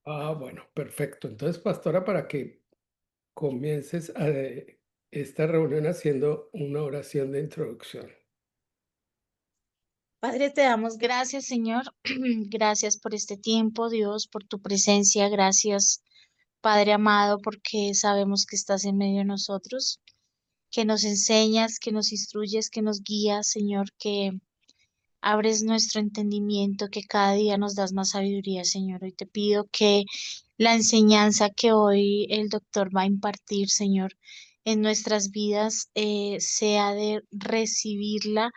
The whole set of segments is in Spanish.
Bueno, perfecto. Entonces, pastora, para que comiences esta reunión haciendo una oración de introducción. Padre, te damos gracias, Señor. Gracias por este tiempo, Dios, por tu presencia. Gracias, Padre amado, porque sabemos que estás en medio de nosotros, que nos enseñas, que nos instruyes, que nos guías, Señor, que abres nuestro entendimiento, que cada día nos das más sabiduría, Señor. Hoy te pido que la enseñanza que hoy el doctor va a impartir, Señor, en nuestras vidas, sea de recibirla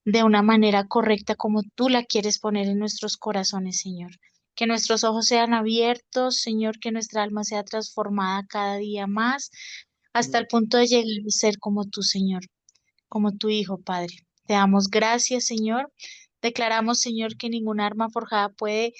de una manera correcta como tú la quieres poner en nuestros corazones, Señor. Que nuestros ojos sean abiertos, Señor, que nuestra alma sea transformada cada día más, hasta el Amén. punto de llegar a ser como tú, Señor, como tu Hijo, Padre. Te damos gracias, Señor. Declaramos, Señor, que ningún arma forjada puede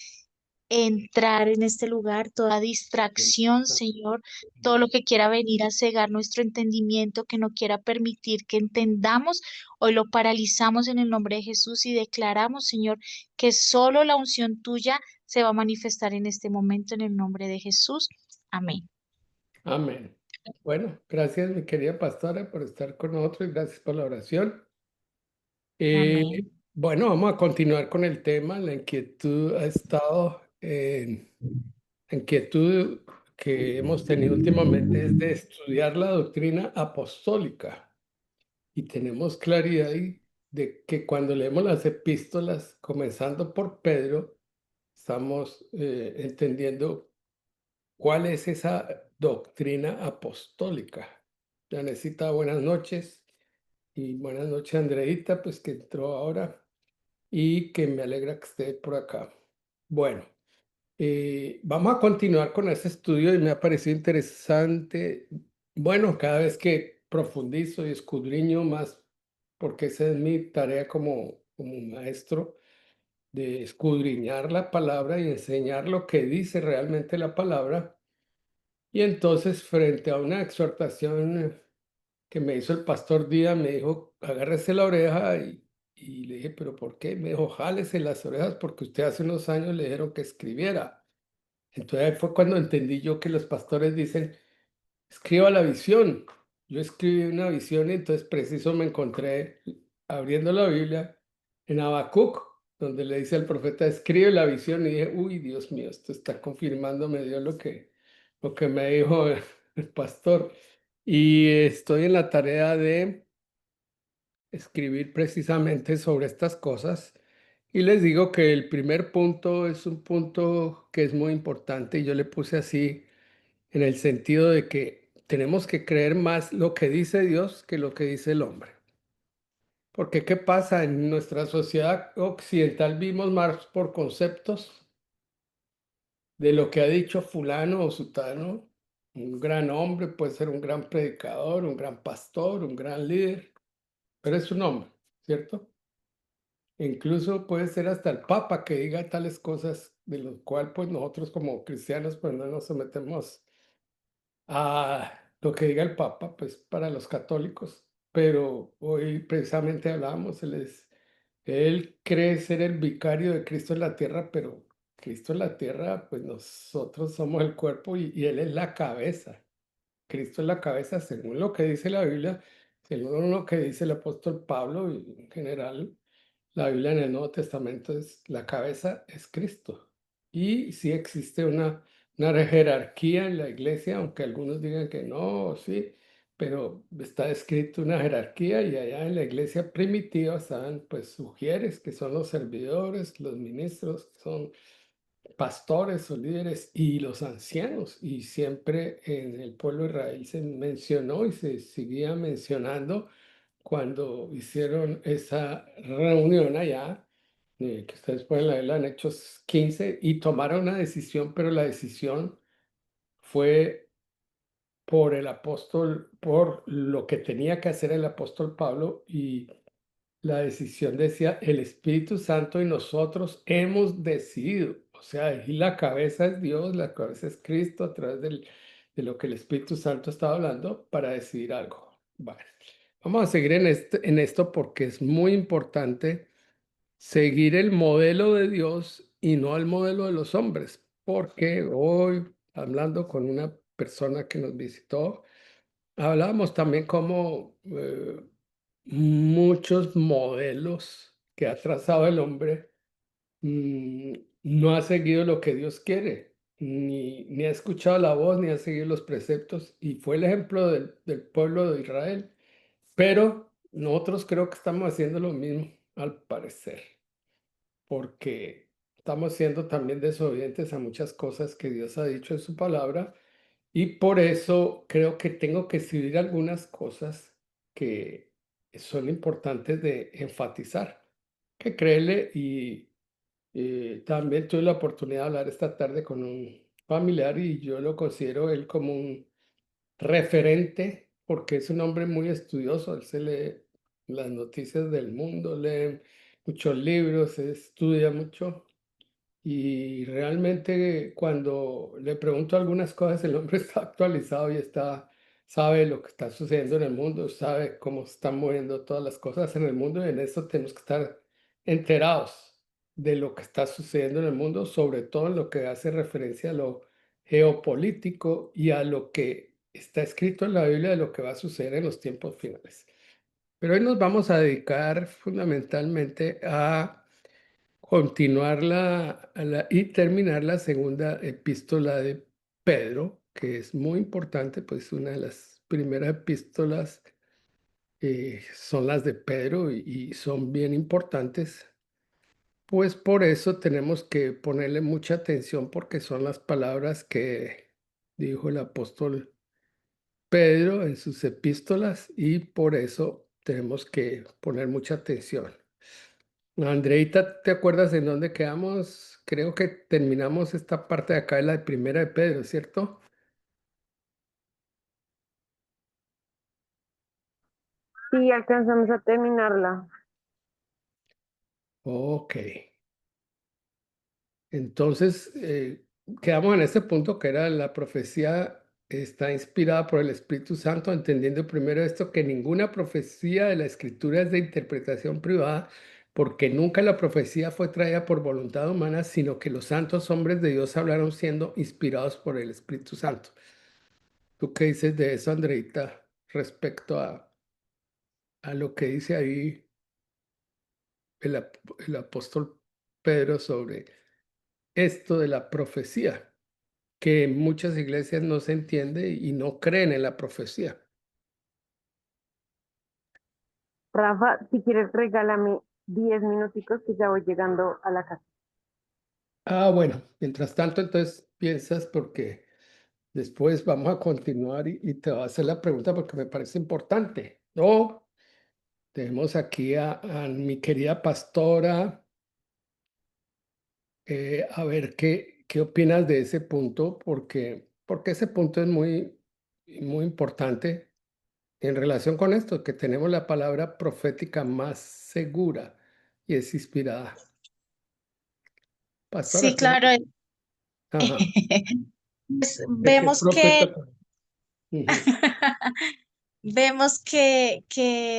entrar en este lugar, toda distracción, Señor, todo lo que quiera venir a cegar nuestro entendimiento, que no quiera permitir que entendamos, hoy lo paralizamos en el nombre de Jesús y declaramos, Señor, que solo la unción tuya se va a manifestar en este momento en el nombre de Jesús. Amén. Amén. Bueno, gracias, mi querida pastora, por estar con nosotros y gracias por la oración. Amén. Bueno, vamos a continuar con el tema. La inquietud ha estado la inquietud que hemos tenido últimamente es de estudiar la doctrina apostólica. Y tenemos claridad de que cuando leemos las epístolas, comenzando por Pedro, estamos entendiendo cuál es esa doctrina apostólica. Ya necesita buenas noches y buenas noches, Andreita, pues que entró ahora y que me alegra que esté por acá. Bueno, vamos a continuar con este estudio y me ha parecido interesante. Bueno, cada vez que profundizo y escudriño más, porque esa es mi tarea como maestro, de escudriñar la palabra y enseñar lo que dice realmente la palabra. Y entonces, frente a una exhortación que me hizo el pastor Díaz, me dijo, agárrese la oreja y le dije, ¿pero por qué? Me dijo, jálese las orejas porque usted hace unos años le dijeron que escribiera. Entonces ahí fue cuando entendí yo que los pastores dicen, escriba la visión. Yo escribí una visión y entonces preciso me encontré abriendo la Biblia en Habacuc, donde le dice al profeta, escribe la visión y dije, uy, Dios mío, esto está confirmándome Dios lo que me dijo el pastor. Y estoy en la tarea de escribir precisamente sobre estas cosas. Y les digo que el primer punto es un punto que es muy importante y yo le puse así en el sentido de que tenemos que creer más lo que dice Dios que lo que dice el hombre. Porque ¿qué pasa? En nuestra sociedad occidental vimos más por conceptos de lo que ha dicho fulano o sutano. Un gran hombre puede ser un gran predicador, un gran pastor, un gran líder, pero es un hombre, ¿cierto? E incluso puede ser hasta el Papa que diga tales cosas de lo cual pues nosotros como cristianos pues no nos sometemos a lo que diga el Papa, pues para los católicos. Pero hoy precisamente hablábamos, él cree ser el vicario de Cristo en la tierra, pero Cristo en la tierra, pues nosotros somos el cuerpo y Él es la cabeza. Cristo es la cabeza según lo que dice la Biblia, según lo que dice el apóstol Pablo y en general la Biblia en el Nuevo Testamento es la cabeza es Cristo. Y sí existe una jerarquía en la iglesia, aunque algunos digan que no, sí, pero está escrito una jerarquía y allá en la iglesia primitiva estaban pues sugieres, que son los servidores, los ministros, que son pastores o líderes y los ancianos. Y siempre en el pueblo de Israel se mencionó y se seguía mencionando cuando hicieron esa reunión allá, que ustedes pueden leerla en Hechos 15, y tomaron una decisión, pero la decisión fue por el apóstol, por lo que tenía que hacer el apóstol Pablo, y la decisión decía, el Espíritu Santo y nosotros hemos decidido, o sea, ahí la cabeza es Dios, la cabeza es Cristo a través de lo que el Espíritu Santo estaba hablando para decidir algo. Bueno, vamos a seguir en esto porque es muy importante seguir el modelo de Dios y no el modelo de los hombres, porque hoy, hablando con una persona que nos visitó, hablábamos también como muchos modelos que ha trazado el hombre mm, no ha seguido lo que Dios quiere, ni ha escuchado la voz, ni ha seguido los preceptos, y fue el ejemplo del pueblo de Israel. Pero nosotros creo que estamos haciendo lo mismo, al parecer, porque estamos siendo también desobedientes a muchas cosas que Dios ha dicho en su palabra, y por eso creo que tengo que escribir algunas cosas que son importantes de enfatizar, que créele y también tuve la oportunidad de hablar esta tarde con un familiar y yo lo considero él como un referente porque es un hombre muy estudioso. Él se lee las noticias del mundo, lee muchos libros, estudia mucho y realmente cuando le pregunto algunas cosas, el hombre está actualizado y sabe lo que está sucediendo en el mundo, sabe cómo se están moviendo todas las cosas en el mundo y en eso tenemos que estar enterados de lo que está sucediendo en el mundo, sobre todo en lo que hace referencia a lo geopolítico y a lo que está escrito en la Biblia de lo que va a suceder en los tiempos finales. Pero hoy nos vamos a dedicar fundamentalmente a continuar y terminar la segunda epístola de Pedro, que es muy importante, pues una de las primeras epístolas son las de Pedro y son bien importantes. Pues por eso tenemos que ponerle mucha atención porque son las palabras que dijo el apóstol Pedro en sus epístolas y por eso tenemos que poner mucha atención. Andreita, ¿te acuerdas en dónde quedamos? Creo que terminamos esta parte de acá de la primera de Pedro, ¿cierto? Sí, alcanzamos a terminarla. Ok. Entonces, quedamos en este punto que era la profecía está inspirada por el Espíritu Santo, entendiendo primero esto, que ninguna profecía de la Escritura es de interpretación privada, porque nunca la profecía fue traída por voluntad humana, sino que los santos hombres de Dios hablaron siendo inspirados por el Espíritu Santo. ¿Tú qué dices de eso, Andreita, respecto a lo que dice ahí el apóstol Pedro sobre esto de la profecía? Que en muchas iglesias no se entiende y no creen en la profecía. Rafa, si quieres, regálame 10 minuticos que ya voy llegando a la casa. Ah, bueno, mientras tanto, entonces piensas porque después vamos a continuar y te voy a hacer la pregunta porque me parece importante. No, tenemos aquí a mi querida pastora, a ver qué opinas de ese punto, porque ese punto es muy importante en relación con esto, que tenemos la palabra profética más segura y es inspirada. Sí, Pastora, claro. ajá, Pues es que es vemos profeta. que Ujú. vemos que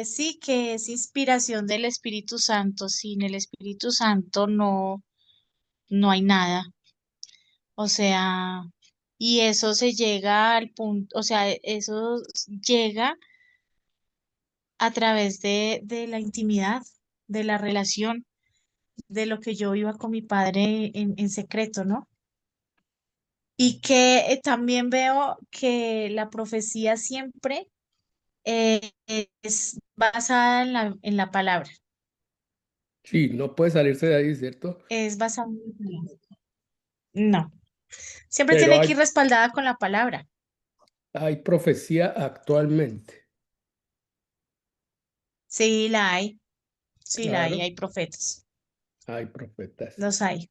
sí, que es inspiración del Espíritu Santo. Sin el Espíritu Santo no hay nada. O sea, y eso se llega al punto, o sea, eso llega a través de la intimidad, de la relación, de lo que yo iba con mi padre en secreto, ¿no? Y que también veo que la profecía siempre eh, es basada en la palabra, Sí, no puede salirse de ahí, ¿cierto? es basada en la palabra. No, siempre Pero tiene que ir respaldada con la palabra. hay profecía actualmente, Sí, claro, hay profetas, hay profetas. los hay.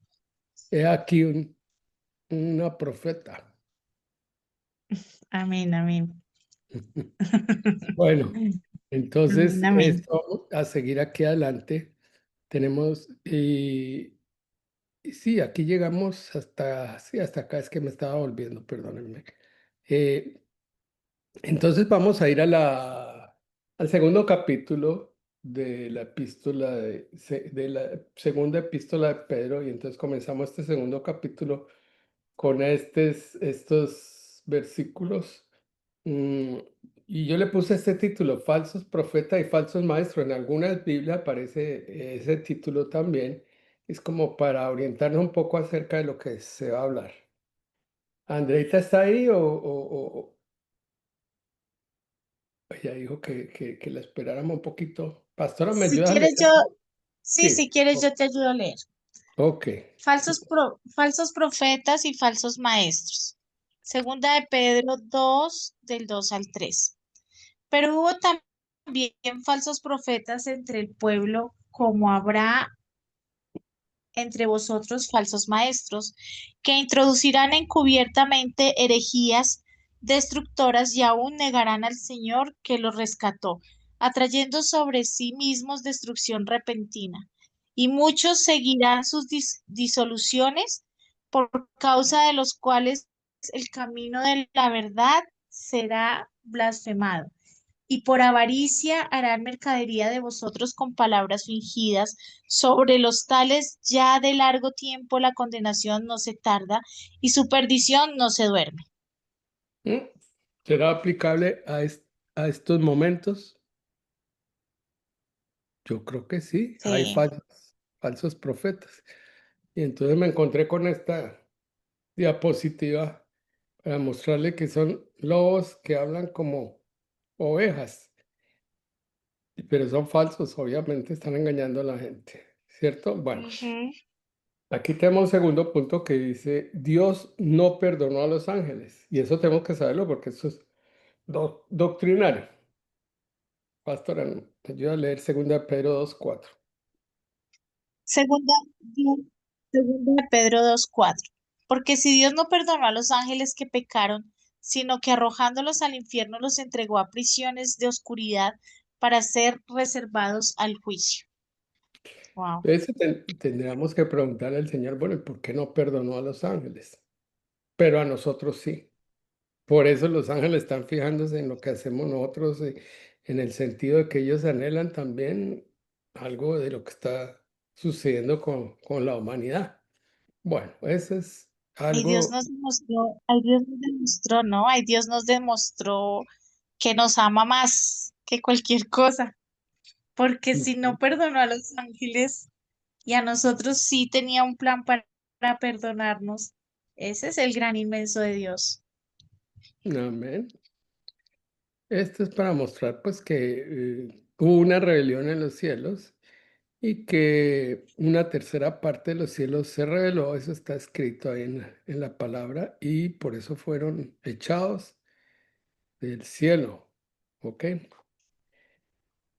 He aquí una profeta. Amén, amén. Bueno, Amén, entonces amén. esto a seguir aquí adelante. Tenemos, y sí, aquí llegamos sí, hasta acá es que me estaba volviendo, perdónenme. Eh, Entonces vamos a ir al segundo capítulo de la epístola de la segunda epístola de Pedro y entonces comenzamos este segundo capítulo con estos versículos. Mm, y yo le puse este título, falsos profetas y falsos maestros. En algunas Biblias aparece ese título también. Es como para orientarnos un poco acerca de lo que se va a hablar. ¿Andreita está ahí o ella dijo que la esperáramos un poquito? Pastora, ¿me Si ayuda a leer? quieres yo, sí, Sí, si quieres yo te ayudo a leer. ok. Falsos profetas y falsos maestros. Segunda de Pedro 2 del 2 al 3. Pero hubo también falsos profetas entre el pueblo, como habrá entre vosotros falsos maestros, que introducirán encubiertamente herejías destructoras y aún negarán al Señor que los rescató, atrayendo sobre sí mismos destrucción repentina. Y muchos seguirán sus disoluciones, por causa de los cuales el camino de la verdad será blasfemado y por avaricia harán mercadería de vosotros con palabras fingidas. Sobre los tales ya de largo tiempo la condenación no se tarda y su perdición no se duerme. ¿Mm? ¿Será aplicable a estos momentos? Yo creo que sí, hay Sí. falsos profetas. Y entonces me encontré con esta diapositiva para mostrarle que son lobos que hablan como ovejas, pero son falsos, obviamente están engañando a la gente, ¿cierto? Bueno, Ujú. aquí tenemos un segundo punto que dice, Dios no perdonó a los ángeles. Y eso tenemos que saberlo porque eso es doctrinario. Pastora, ¿me ayuda a leer 2 Pedro 2:4? Segunda, segunda de Pedro 2:4. Porque si Dios no perdonó a los ángeles que pecaron, sino que arrojándolos al infierno los entregó a prisiones de oscuridad para ser reservados al juicio. Wow. Entonces tendríamos que preguntarle al Señor, bueno, ¿y por qué no perdonó a los ángeles? Pero a nosotros sí. Por eso los ángeles están fijándose en lo que hacemos nosotros, en el sentido de que ellos anhelan también algo de lo que está sucediendo con la humanidad. Bueno, eso es Ay, Dios algo. nos demostró, ay, Dios nos demostró, ¿no? Ay, Dios nos demostró que nos ama más que cualquier cosa, porque si no perdonó a los ángeles y a nosotros sí tenía un plan para perdonarnos, ese es el gran inmenso de Dios. Amén. Esto es para mostrar pues que hubo una rebelión en los cielos y que una tercera parte de los cielos se rebeló. Eso está escrito ahí en la palabra y por eso fueron echados del cielo. ¿Ok?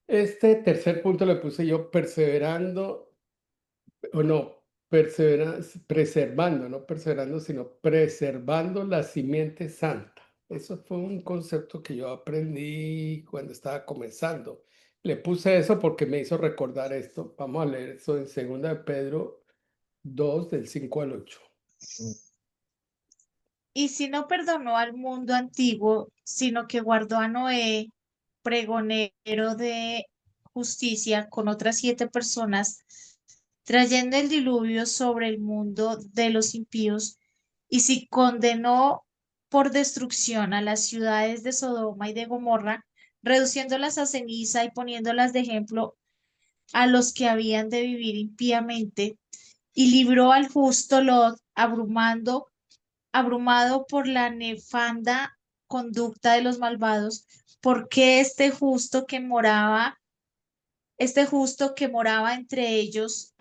Este tercer punto le puse yo perseverando, o no, preservando, no perseverando, sino preservando la simiente santa. Eso fue un concepto que yo aprendí cuando estaba comenzando. Le puse eso porque me hizo recordar esto. Vamos a leer eso en 2 de Pedro 2 del 5 al 8. Y si no perdonó al mundo antiguo, sino que guardó a Noé, pregonero de justicia, con otras 7 personas, trayendo el diluvio sobre el mundo de los impíos, y si condenó por destrucción a las ciudades de Sodoma y de Gomorra, reduciéndolas a ceniza y poniéndolas de ejemplo a los que habían de vivir impíamente, y libró al justo Lot, abrumado por la nefanda conducta de los malvados, porque este justo que moraba entre ellos,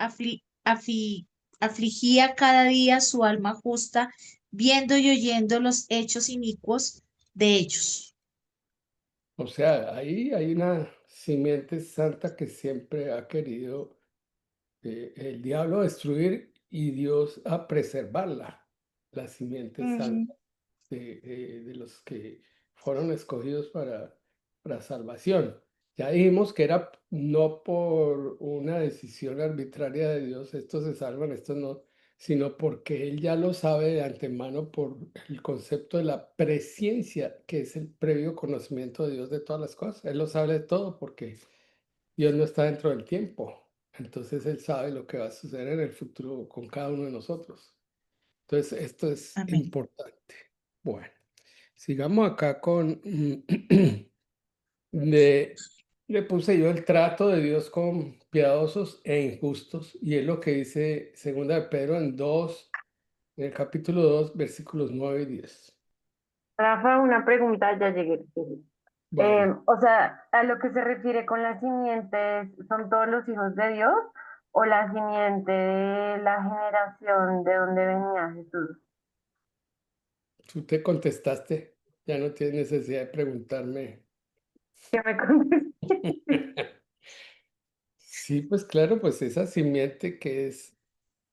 afligía cada día su alma justa, viendo y oyendo los hechos inicuos de ellos. O sea, ahí hay una simiente santa que siempre ha querido el diablo destruir y Dios a preservarla, la simiente Ujú. santa de los que fueron escogidos para salvación. Ya dijimos que era no por una decisión arbitraria de Dios, estos se salvan, estos no, sino porque Él ya lo sabe de antemano por el concepto de la presciencia, que es el previo conocimiento de Dios de todas las cosas. Él lo sabe de todo porque Dios no está dentro del tiempo. Entonces Él sabe lo que va a suceder en el futuro con cada uno de nosotros. Entonces, esto es Amén. importante. Bueno, sigamos acá con... le puse yo el trato de Dios con piadosos e injustos, y es lo que dice segunda de Pedro en el capítulo 2 versículos 9 y 10. Rafa, una pregunta, ya llegué. Bueno, O sea, a lo que se refiere con las simientes, ¿son todos los hijos de Dios o la simiente de la generación de donde venía Jesús? tú te contestaste, ya no tienes necesidad de preguntarme. ¿Qué me contesté? Sí, pues claro, pues esa simiente que es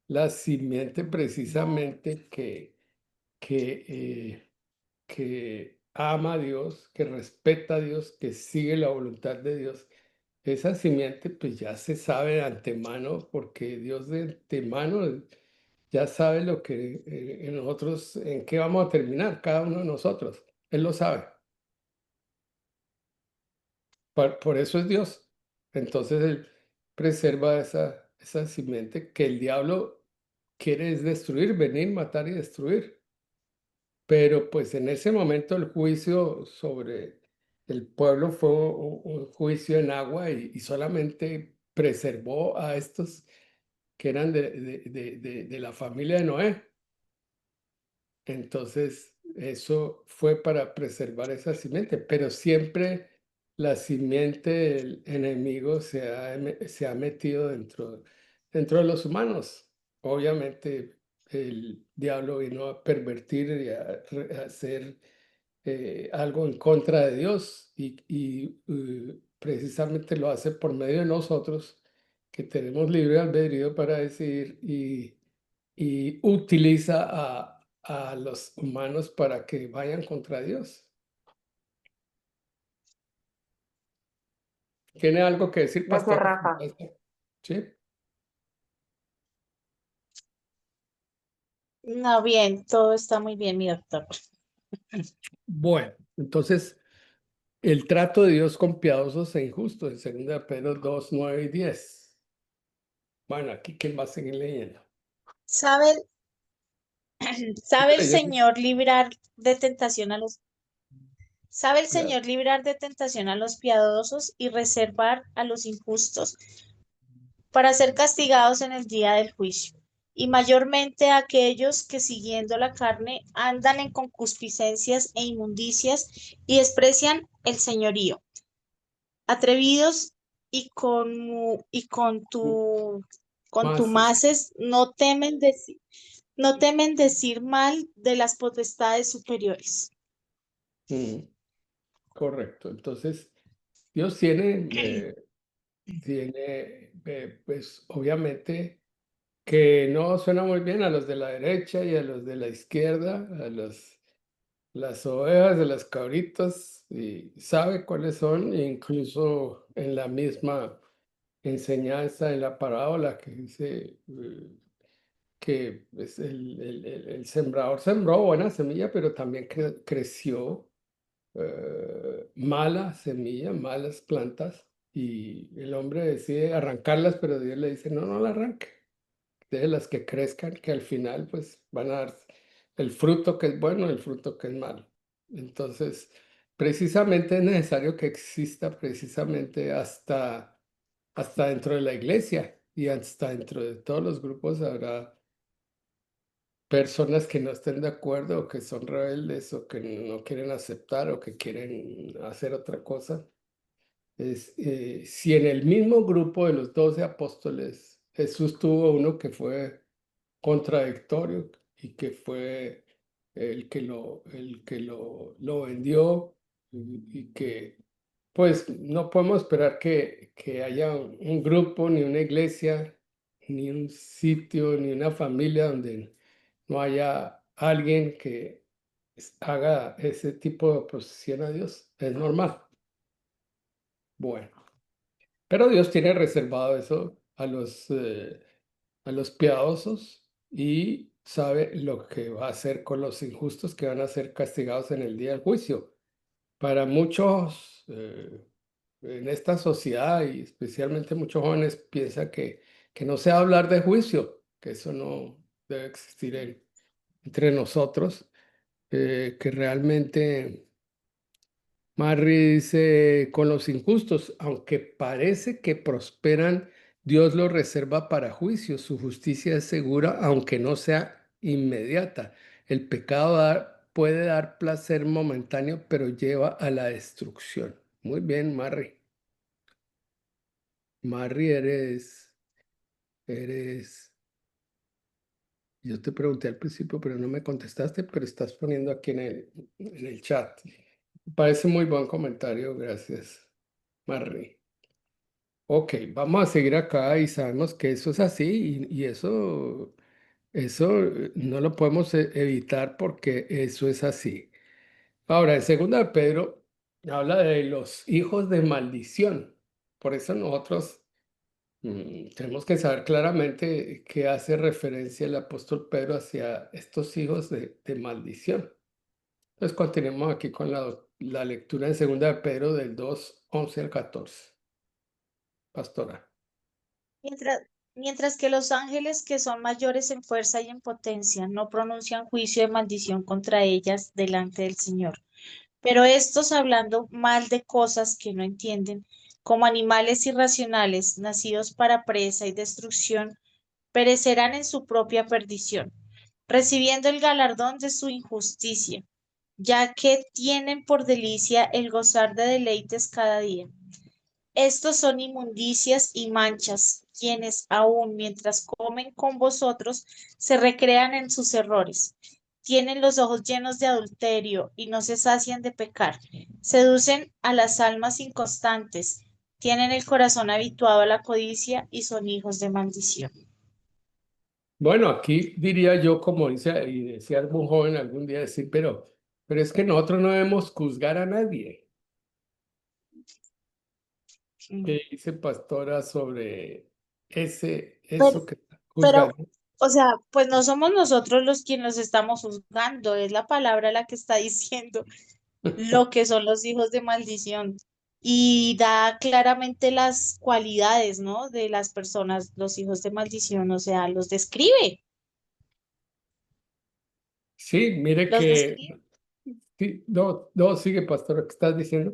la simiente precisamente que ama a Dios, que respeta a Dios, que sigue la voluntad de Dios. Esa simiente pues ya se sabe de antemano, porque Dios de antemano ya sabe lo que en nosotros, en qué vamos a terminar, cada uno de nosotros. Él lo sabe. Por eso es Dios. Entonces Él preserva esa simiente que el diablo quiere es destruir, venir, matar y destruir. Pero pues en ese momento el juicio sobre el pueblo fue un juicio en agua, y solamente preservó a estos que eran de la familia de Noé. Entonces, eso fue para preservar esa simiente, pero siempre la simiente del enemigo se ha metido dentro de los humanos. Obviamente, el diablo vino a pervertir y a hacer algo en contra de Dios, y precisamente lo hace por medio de nosotros, que tenemos libre albedrío para decidir, y utiliza a los humanos para que vayan contra Dios. ¿Tiene algo que decir, Gracias, pastora? Rafa. Sí. No, bien, todo está muy bien, mi doctor. Bueno, entonces, el trato de Dios con piadosos e injustos, en 2 Pedro 2 9 y 10. Bueno, aquí, ¿quién va a seguir leyendo? ¿Sabe, Sigue sabe el leyendo. Señor librar de tentación a los, sabe el Ya. Señor librar de tentación a los piadosos y reservar a los injustos para ser castigados en el día del juicio, y mayormente a aquellos que siguiendo la carne andan en concupiscencias e inmundicias y desprecian el señorío, atrevidos y Más. contumaces no temen decir mal de las potestades superiores. mm, Correcto. Entonces, Dios tiene, pues obviamente, que no suena muy bien a los de la derecha y a los de la izquierda, las ovejas de las cabritas, y sabe cuáles son, incluso en la misma enseñanza, en la parábola que dice que pues, el sembrador sembró buena semilla, pero también creció mala semilla, malas plantas, y el hombre decide arrancarlas, pero Dios le dice, no, no la arranque, de las que crezcan, que al final pues van a dar el fruto que es bueno y el fruto que es malo. Entonces, precisamente es necesario que exista precisamente hasta dentro de la iglesia, y hasta dentro de todos los grupos habrá personas que no estén de acuerdo, o que son rebeldes, o que no quieren aceptar, o que quieren hacer otra cosa. Si en el mismo grupo de los 12 apóstoles Jesús tuvo uno que fue contradictorio, y que fue el que lo vendió, y que pues no podemos esperar que haya un grupo, ni una iglesia, ni un sitio, ni una familia donde no haya alguien que haga ese tipo de oposición a Dios. Es normal. Bueno, pero Dios tiene reservado eso a los piadosos, y sabe lo que va a hacer con los injustos, que van a ser castigados en el día del juicio. Para muchos en esta sociedad, y especialmente muchos jóvenes, piensan que no se va a hablar de juicio, que eso no debe existir entre nosotros, que realmente Marry dice, con los injustos, aunque parece que prosperan, Dios los reserva para juicio. Su justicia es segura, aunque no sea inmediata. El pecado puede dar placer momentáneo, pero lleva a la destrucción. Muy bien, Marry. Marry, eres, yo te pregunté al principio, pero no me contestaste, pero estás poniendo aquí en el chat. Parece muy buen comentario, gracias, Marry. Ok, vamos a seguir acá y sabemos que eso es así y eso no lo podemos evitar porque eso es así. Ahora, en segunda de Pedro habla de los hijos de maldición. Por eso nosotros tenemos que saber claramente qué hace referencia el apóstol Pedro hacia estos hijos de maldición. Entonces, continuemos aquí con la lectura en segunda de Pedro del 2:11 al 14. Pastora. Mientras, mientras que los ángeles, que son mayores en fuerza y en potencia, no pronuncian juicio de maldición contra ellas delante del Señor. Pero estos, hablando mal de cosas que no entienden, como animales irracionales, nacidos para presa y destrucción, perecerán en su propia perdición, recibiendo el galardón de su injusticia, ya que tienen por delicia el gozar de deleites cada día. Estos son inmundicias y manchas, quienes aun mientras comen con vosotros se recrean en sus errores. Tienen los ojos llenos de adulterio y no se sacian de pecar. Seducen a las almas inconstantes. Tienen el corazón habituado a la codicia y son hijos de maldición. Bueno, aquí diría yo, como dice, y decía algún joven algún día decir, pero es que nosotros no debemos juzgar a nadie. Mm. ¿Qué dice Pastora sobre Pero, eso que está pero, juzgando? o sea, pues no somos nosotros los quienes los estamos juzgando, es la palabra la que está diciendo lo que son los hijos de maldición y da claramente las cualidades, ¿no? De las personas, los hijos de maldición, o sea, Sí, mire los que, describe. sí, no, no, sigue, Pastora, ¿qué estás diciendo?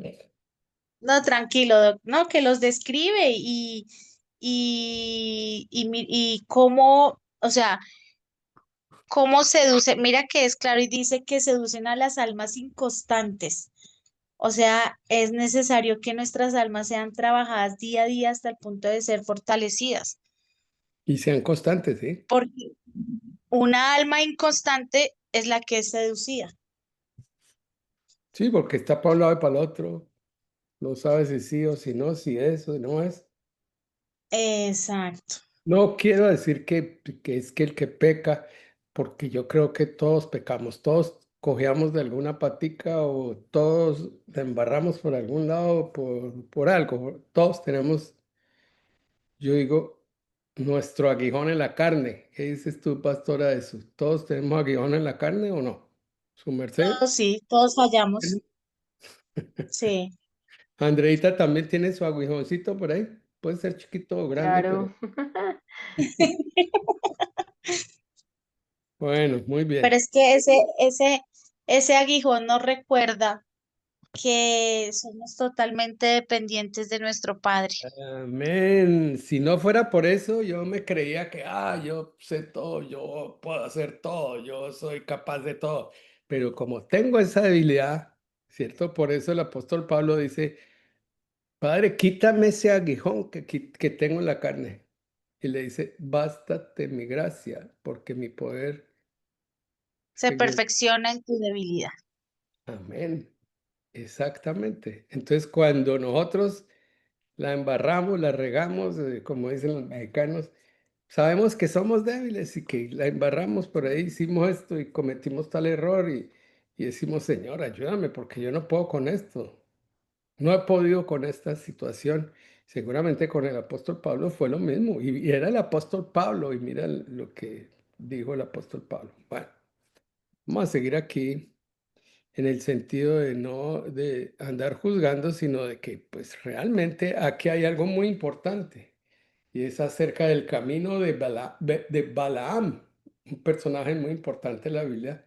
No, tranquilo, no, que los describe y cómo, o sea, cómo seduce, mira que es claro y dice que seducen a las almas inconstantes. O sea, es necesario que nuestras almas sean trabajadas día a día hasta el punto de ser fortalecidas. Y sean constantes, ¿sí? Porque una alma inconstante es la que es seducida. Sí, porque está para un lado y para el otro, no sabe si sí o si no, si es o no es. Exacto. No quiero decir que es que el que peca, porque yo creo que todos pecamos, todos cojeamos de alguna patica o todos la embarramos por algún lado, por algo. Todos tenemos, yo digo, nuestro aguijón en la carne. ¿Qué dices tú, pastora, de eso? ¿Todos tenemos aguijón en la carne o no? ¿Su merced? Todos sí, todos fallamos. Sí. Andreita también tiene su aguijoncito por ahí. Puede ser chiquito o grande, pero Claro. bueno, muy Pero bien. es que ese aguijón nos recuerda que somos totalmente dependientes de nuestro Padre. Amén. Si no fuera por eso, yo me creía que, yo sé todo, yo puedo hacer todo, yo soy capaz de todo. Pero como tengo esa debilidad, ¿cierto? Por eso el apóstol Pablo dice, Padre, quítame ese aguijón que tengo en la carne. Y le dice, bástate mi gracia, porque mi poder, Se según... perfecciona en tu debilidad. Amén. Exactamente. Entonces, cuando nosotros la embarramos, la regamos, como dicen los mexicanos, sabemos que somos débiles y que la embarramos por ahí, hicimos esto y cometimos tal error y decimos, Señor, ayúdame porque yo no puedo con esto. No he podido con esta situación. Seguramente con el apóstol Pablo fue lo mismo. Y era el apóstol Pablo y mira lo que dijo el apóstol Pablo. Bueno, vamos a seguir aquí en el sentido de no de andar juzgando, sino de que pues realmente aquí hay algo muy importante y es acerca del camino de Balaam. un personaje muy importante en la Biblia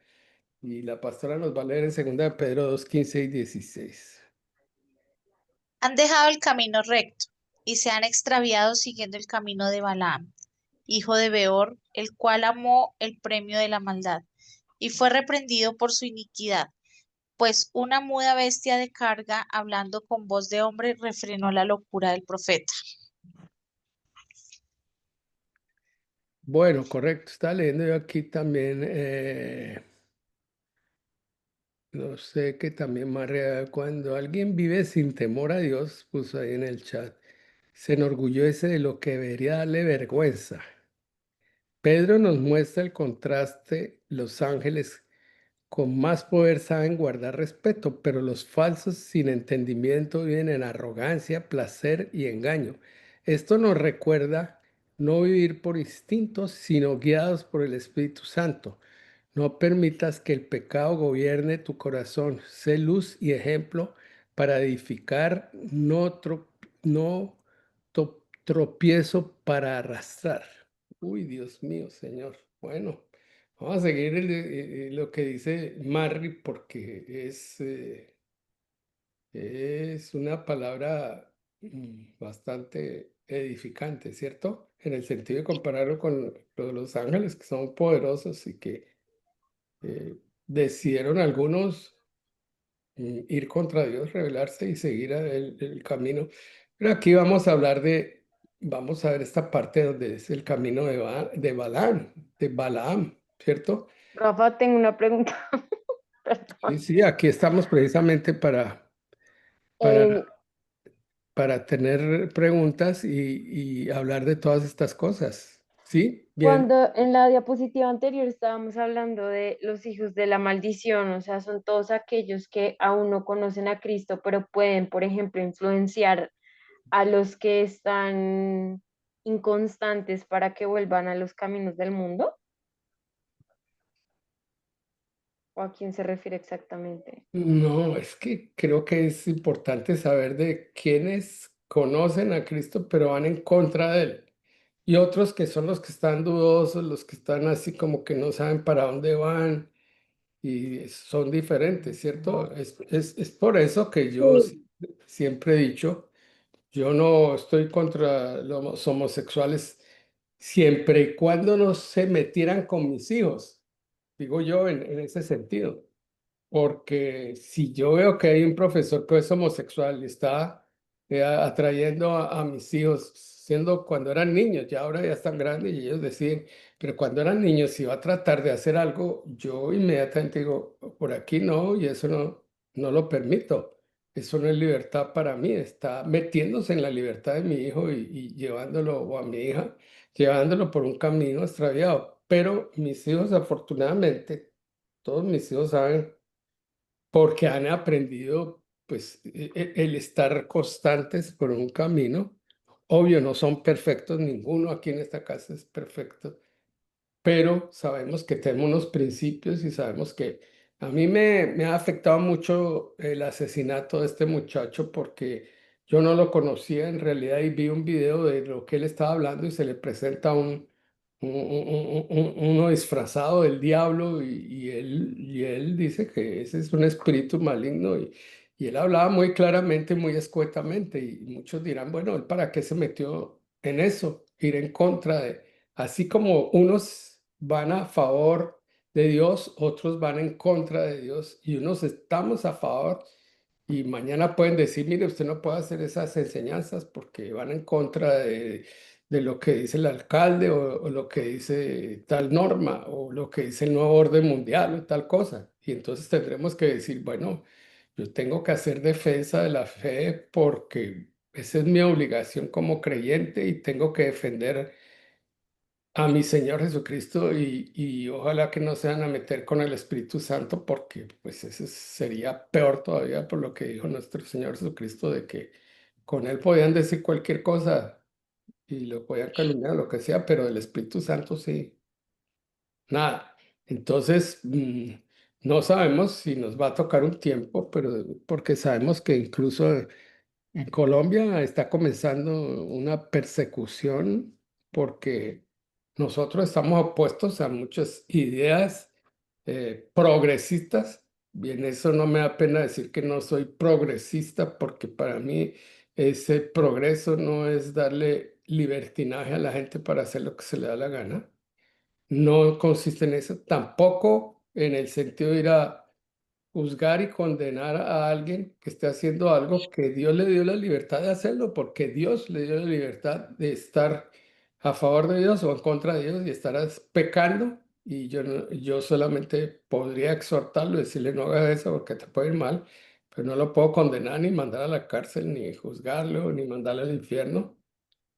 y la pastora nos va a leer en 2 de Pedro 2:15 y 16. Han dejado el camino recto y se han extraviado siguiendo el camino de Balaam, hijo de Beor, el cual amó el premio de la maldad y fue reprendido por su iniquidad, pues una muda bestia de carga, hablando con voz de hombre, refrenó la locura del profeta. Bueno, correcto. Está leyendo yo aquí también, no sé qué también más real. Cuando alguien vive sin temor a Dios, puso ahí en el chat, se enorgullece de lo que debería darle vergüenza. Pedro nos muestra el contraste, los ángeles con más poder saben guardar respeto, pero los falsos sin entendimiento viven en arrogancia, placer y engaño. Esto nos recuerda no vivir por instintos, sino guiados por el Espíritu Santo. No permitas que el pecado gobierne tu corazón. Sé luz y ejemplo para edificar, no tropiezo para arrastrar. Uy, Dios mío, Señor. Bueno, vamos a seguir lo que dice Marry porque es una palabra bastante edificante, ¿cierto? En el sentido de compararlo con los ángeles que son poderosos y que decidieron algunos ir contra Dios, rebelarse y seguir el camino. Pero aquí vamos a hablar vamos a ver esta parte donde es el camino de Balaam, ¿cierto? Rafa, tengo una pregunta. Sí, Perdón. sí, aquí estamos precisamente para, En- para tener preguntas y hablar de todas estas cosas. ¿Sí? Bien. Cuando en la diapositiva anterior estábamos hablando de los hijos de la maldición, o sea, son todos aquellos que aún no conocen a Cristo, pero pueden, por ejemplo, influenciar a los que están inconstantes para que vuelvan a los caminos del mundo. ¿O a quién se refiere exactamente? No, es que creo que es importante saber de quienes conocen a Cristo, pero van en contra de él. Y otros que son los que están dudosos, los que están así como que no saben para dónde van y son diferentes, ¿cierto? Es por eso que yo Sí. siempre he dicho, yo no estoy contra los homosexuales siempre y cuando no se metieran con mis hijos, digo yo en ese sentido. Porque si yo veo que hay un profesor que es homosexual y está atrayendo a mis hijos, siendo cuando eran niños, ya ahora ya están grandes y ellos deciden, pero cuando eran niños, si va a tratar de hacer algo, yo inmediatamente digo, por aquí no, y eso no lo permito. Eso no es libertad para mí, está metiéndose en la libertad de mi hijo y llevándolo, o a mi hija, llevándolo por un camino extraviado. Pero mis hijos, afortunadamente, todos mis hijos saben porque han aprendido pues el estar constantes por un camino. Obvio, no son perfectos, ninguno aquí en esta casa es perfecto, pero sabemos que tenemos unos principios y sabemos que a mí me ha afectado mucho el asesinato de este muchacho porque yo no lo conocía en realidad y vi un video de lo que él estaba hablando y se le presenta uno disfrazado del diablo y él dice que ese es un espíritu maligno y él hablaba muy claramente, muy escuetamente y muchos dirán, bueno, ¿él para qué se metió en eso? Ir en contra de. Así como unos van a favor de Dios, otros van en contra de Dios y unos estamos a favor y mañana pueden decir, mire, usted no puede hacer esas enseñanzas porque van en contra de lo que dice el alcalde o lo que dice tal norma o lo que dice el nuevo orden mundial o tal cosa. Y entonces tendremos que decir, bueno, yo tengo que hacer defensa de la fe porque esa es mi obligación como creyente y tengo que defender a mi Señor Jesucristo y ojalá que no se van a meter con el Espíritu Santo porque pues eso sería peor todavía por lo que dijo nuestro Señor Jesucristo de que con él podían decir cualquier cosa y lo podían calumniar, lo que sea, pero del Espíritu Santo sí, nada. Entonces, no sabemos si nos va a tocar un tiempo, pero porque sabemos que incluso en Colombia está comenzando una persecución porque nosotros estamos opuestos a muchas ideas progresistas. Bien, eso no me da pena decir que no soy progresista, porque para mí ese progreso no es darle libertinaje a la gente para hacer lo que se le da la gana. No consiste en eso, tampoco en el sentido de ir a juzgar y condenar a alguien que esté haciendo algo que Dios le dio la libertad de hacerlo, porque Dios le dio la libertad de estar a favor de Dios o en contra de Dios y estarás pecando. Y yo, yo solamente podría exhortarlo, decirle no hagas eso porque te puede ir mal, pero no lo puedo condenar ni mandar a la cárcel, ni juzgarlo, ni mandarle al infierno.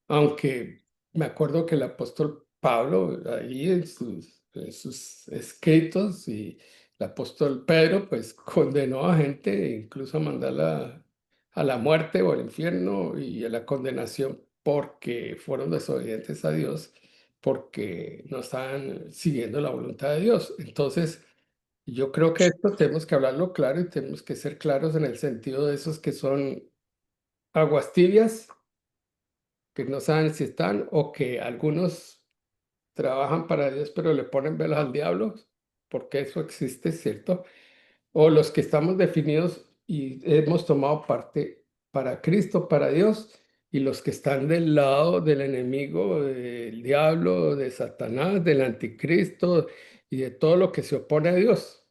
Aunque me acuerdo que el apóstol Pablo, ahí en sus escritos, y el apóstol Pedro, pues condenó a gente, incluso a mandarla a la muerte o al infierno y a la condenación porque fueron desobedientes a Dios, porque no estaban siguiendo la voluntad de Dios. Entonces, yo creo que esto tenemos que hablarlo claro y tenemos que ser claros en el sentido de esos que son aguas tibias, que no saben si están, o que algunos trabajan para Dios pero le ponen velas al diablo, porque eso existe, ¿cierto? O los que estamos definidos y hemos tomado parte para Cristo, para Dios, y los que están del lado del enemigo, del diablo, de Satanás, del anticristo y de todo lo que se opone a Dios.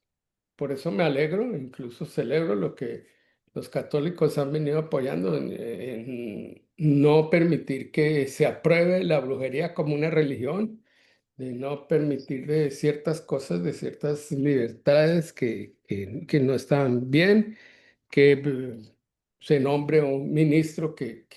Por eso me alegro, incluso celebro lo que los católicos han venido apoyando en no permitir que se apruebe la brujería como una religión, de no permitir de ciertas cosas, de ciertas libertades que no están bien, que se nombre un ministro que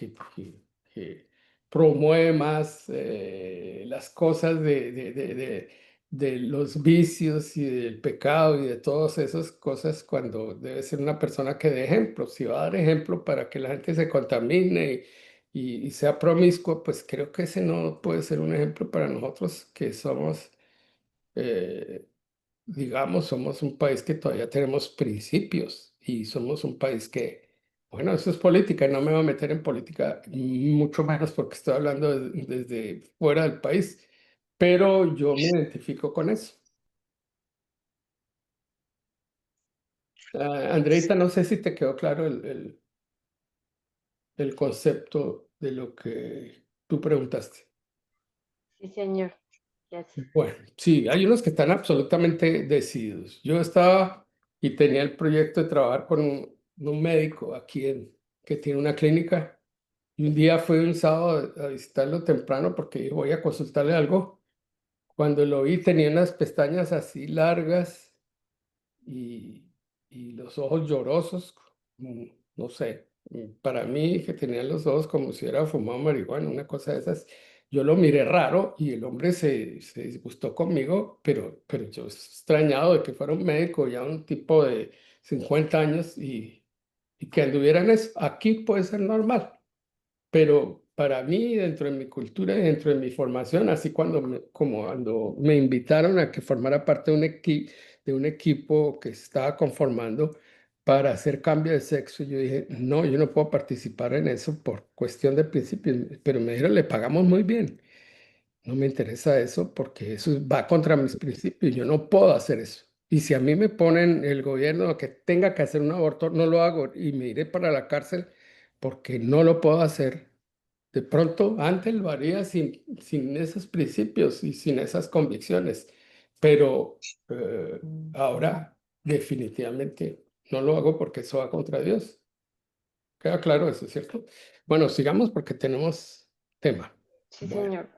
promueve más las cosas de los vicios y del pecado y de todas esas cosas, cuando debe ser una persona que dé ejemplo. Si va a dar ejemplo para que la gente se contamine y sea promiscuo, pues creo que ese no puede ser un ejemplo para nosotros que somos, eh, digamos, somos un país que todavía tenemos principios y somos un país que, bueno, eso es política, y no me voy a meter en política, mucho menos porque estoy hablando desde fuera del país, pero yo me identifico con eso. Andreita, no sé si te quedó claro el concepto de lo que tú preguntaste. Sí, señor. Gracias. Bueno, sí, hay unos que están absolutamente decididos. Yo estaba y tenía el proyecto de trabajar con un médico aquí que tiene una clínica, y un día fui un sábado a visitarlo temprano porque dije, voy a consultarle algo. Cuando lo vi tenía unas pestañas así largas y, y los ojos llorosos, no sé, para mí que tenía los ojos como si hubiera fumado marihuana, una cosa de esas. Yo lo miré raro y el hombre se disgustó conmigo, pero yo extrañado de que fuera un médico, ya un tipo de 50 años y que anduviera en eso. Aquí puede ser normal, pero para mí, dentro de mi cultura y dentro de mi formación, así como cuando me invitaron a que formara parte de un equipo que se estaba conformando para hacer cambio de sexo, yo dije, no, yo no puedo participar en eso por cuestión de principios, pero me dijeron, le pagamos muy bien. No me interesa eso porque eso va contra mis principios, yo no puedo hacer eso. Y si a mí me ponen el gobierno a que tenga que hacer un aborto, no lo hago y me iré para la cárcel porque no lo puedo hacer. De pronto, antes lo haría sin esos principios y sin esas convicciones, pero ahora definitivamente no lo hago porque eso va contra Dios. Queda claro eso, ¿cierto? Bueno, sigamos porque tenemos tema. Sí, Bueno, señor.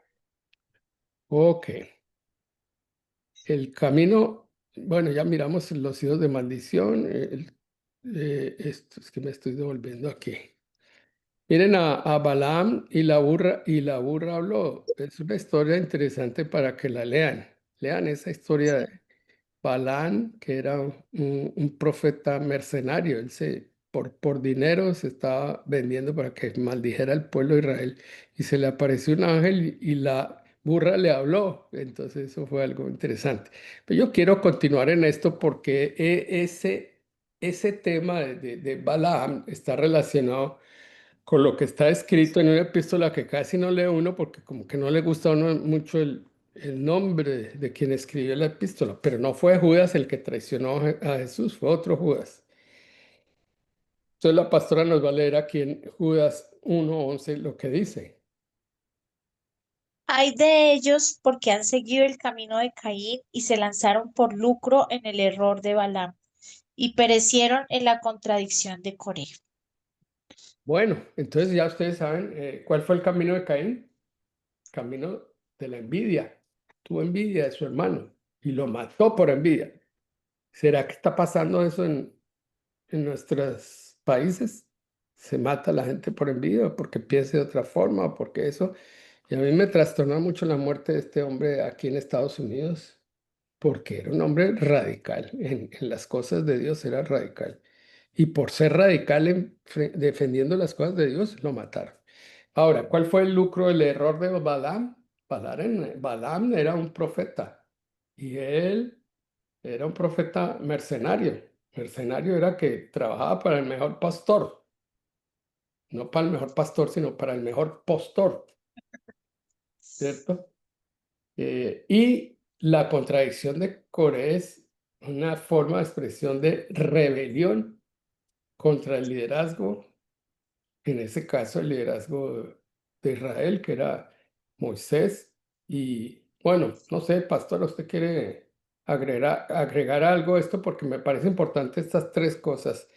ok. El camino, bueno, ya miramos los hijos de maldición. Esto es que me estoy devolviendo aquí. Miren a Balaam y la burra habló. Es una historia interesante para que la lean. Lean esa historia Sí. de Balaam, que era un profeta mercenario. Por dinero se estaba vendiendo para que maldijera al pueblo de Israel. Y se le apareció un ángel y la burra le habló. Entonces eso fue algo interesante. Pero yo quiero continuar en esto porque ese tema de Balaam está relacionado con lo que está escrito en una epístola que casi no lee uno porque como que no le gusta a uno mucho el nombre de quien escribió la epístola, pero no fue Judas el que traicionó a Jesús, fue otro Judas. Entonces la pastora nos va a leer aquí en Judas 1:11 lo que dice. Hay de ellos porque han seguido el camino de Caín y se lanzaron por lucro en el error de Balaam y perecieron en la contradicción de Coré. Bueno, entonces ya ustedes saben cuál fue el camino de Caín. Camino de la envidia. Tuvo envidia de su hermano y lo mató por envidia. ¿Será que está pasando eso en nuestros países? ¿Se mata a la gente por envidia o porque piense de otra forma o porque eso? Y a mí me trastornó mucho la muerte de este hombre aquí en Estados Unidos, porque era un hombre radical. En las cosas de Dios era radical. Y por ser radical defendiendo las cosas de Dios, lo mataron. Ahora, ¿cuál fue el lucro del error de Balaam? Balaam era un profeta y él era un profeta mercenario. Mercenario era que trabajaba para el mejor pastor, no para el mejor pastor, sino para el mejor postor, ¿cierto? Y la contradicción de Coré es una forma de expresión de rebelión contra el liderazgo, en ese caso el liderazgo de Israel, que era Moisés. Y bueno, no sé, pastor, ¿usted quiere agregar algo a esto? Porque me parece importante estas tres cosas,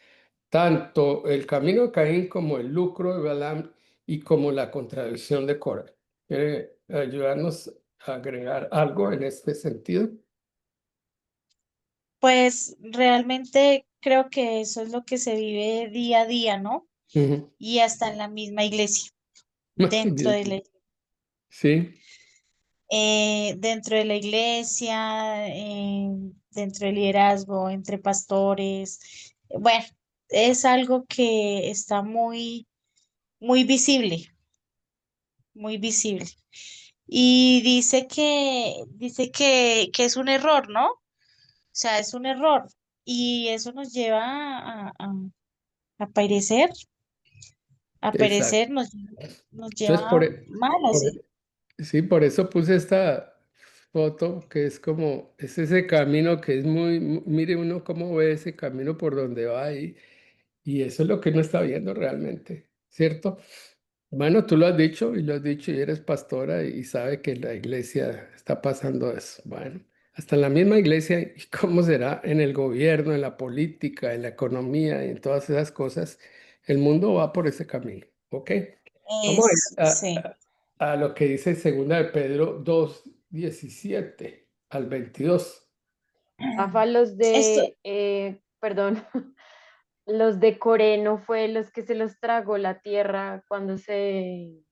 tanto el camino de Caín como el lucro de Balaam y como la contradicción de Cora. ¿Quiere ayudarnos a agregar algo en este sentido? Pues realmente creo que eso es lo que se vive día a día, ¿no? Ujú. Y hasta en la misma iglesia, Ay, dentro Dios de mío. la, Sí, dentro de la iglesia, dentro del liderazgo, entre pastores. Bueno, es algo que está muy, muy visible, muy visible. Y dice que es un error, ¿no? O sea, es un error. Y eso nos lleva a perecer, exacto. nos Entonces, lleva mal así. sí, por eso puse esta foto que es como, es ese camino que es mire uno cómo ve ese camino por donde va y eso es lo que uno está viendo realmente, ¿cierto? Bueno, tú lo has dicho y lo has dicho y eres pastora y sabe que en la iglesia está pasando eso. Bueno, hasta en la misma iglesia, ¿y cómo será en el gobierno, en la política, en la economía y en todas esas cosas? El mundo va por ese camino, ¿ok? Vamos a ir Es, sí. a lo que dice segunda de Pedro 2:17 al 22. Afa, Esto, perdón, los de Coré no fue los que se los tragó la tierra cuando se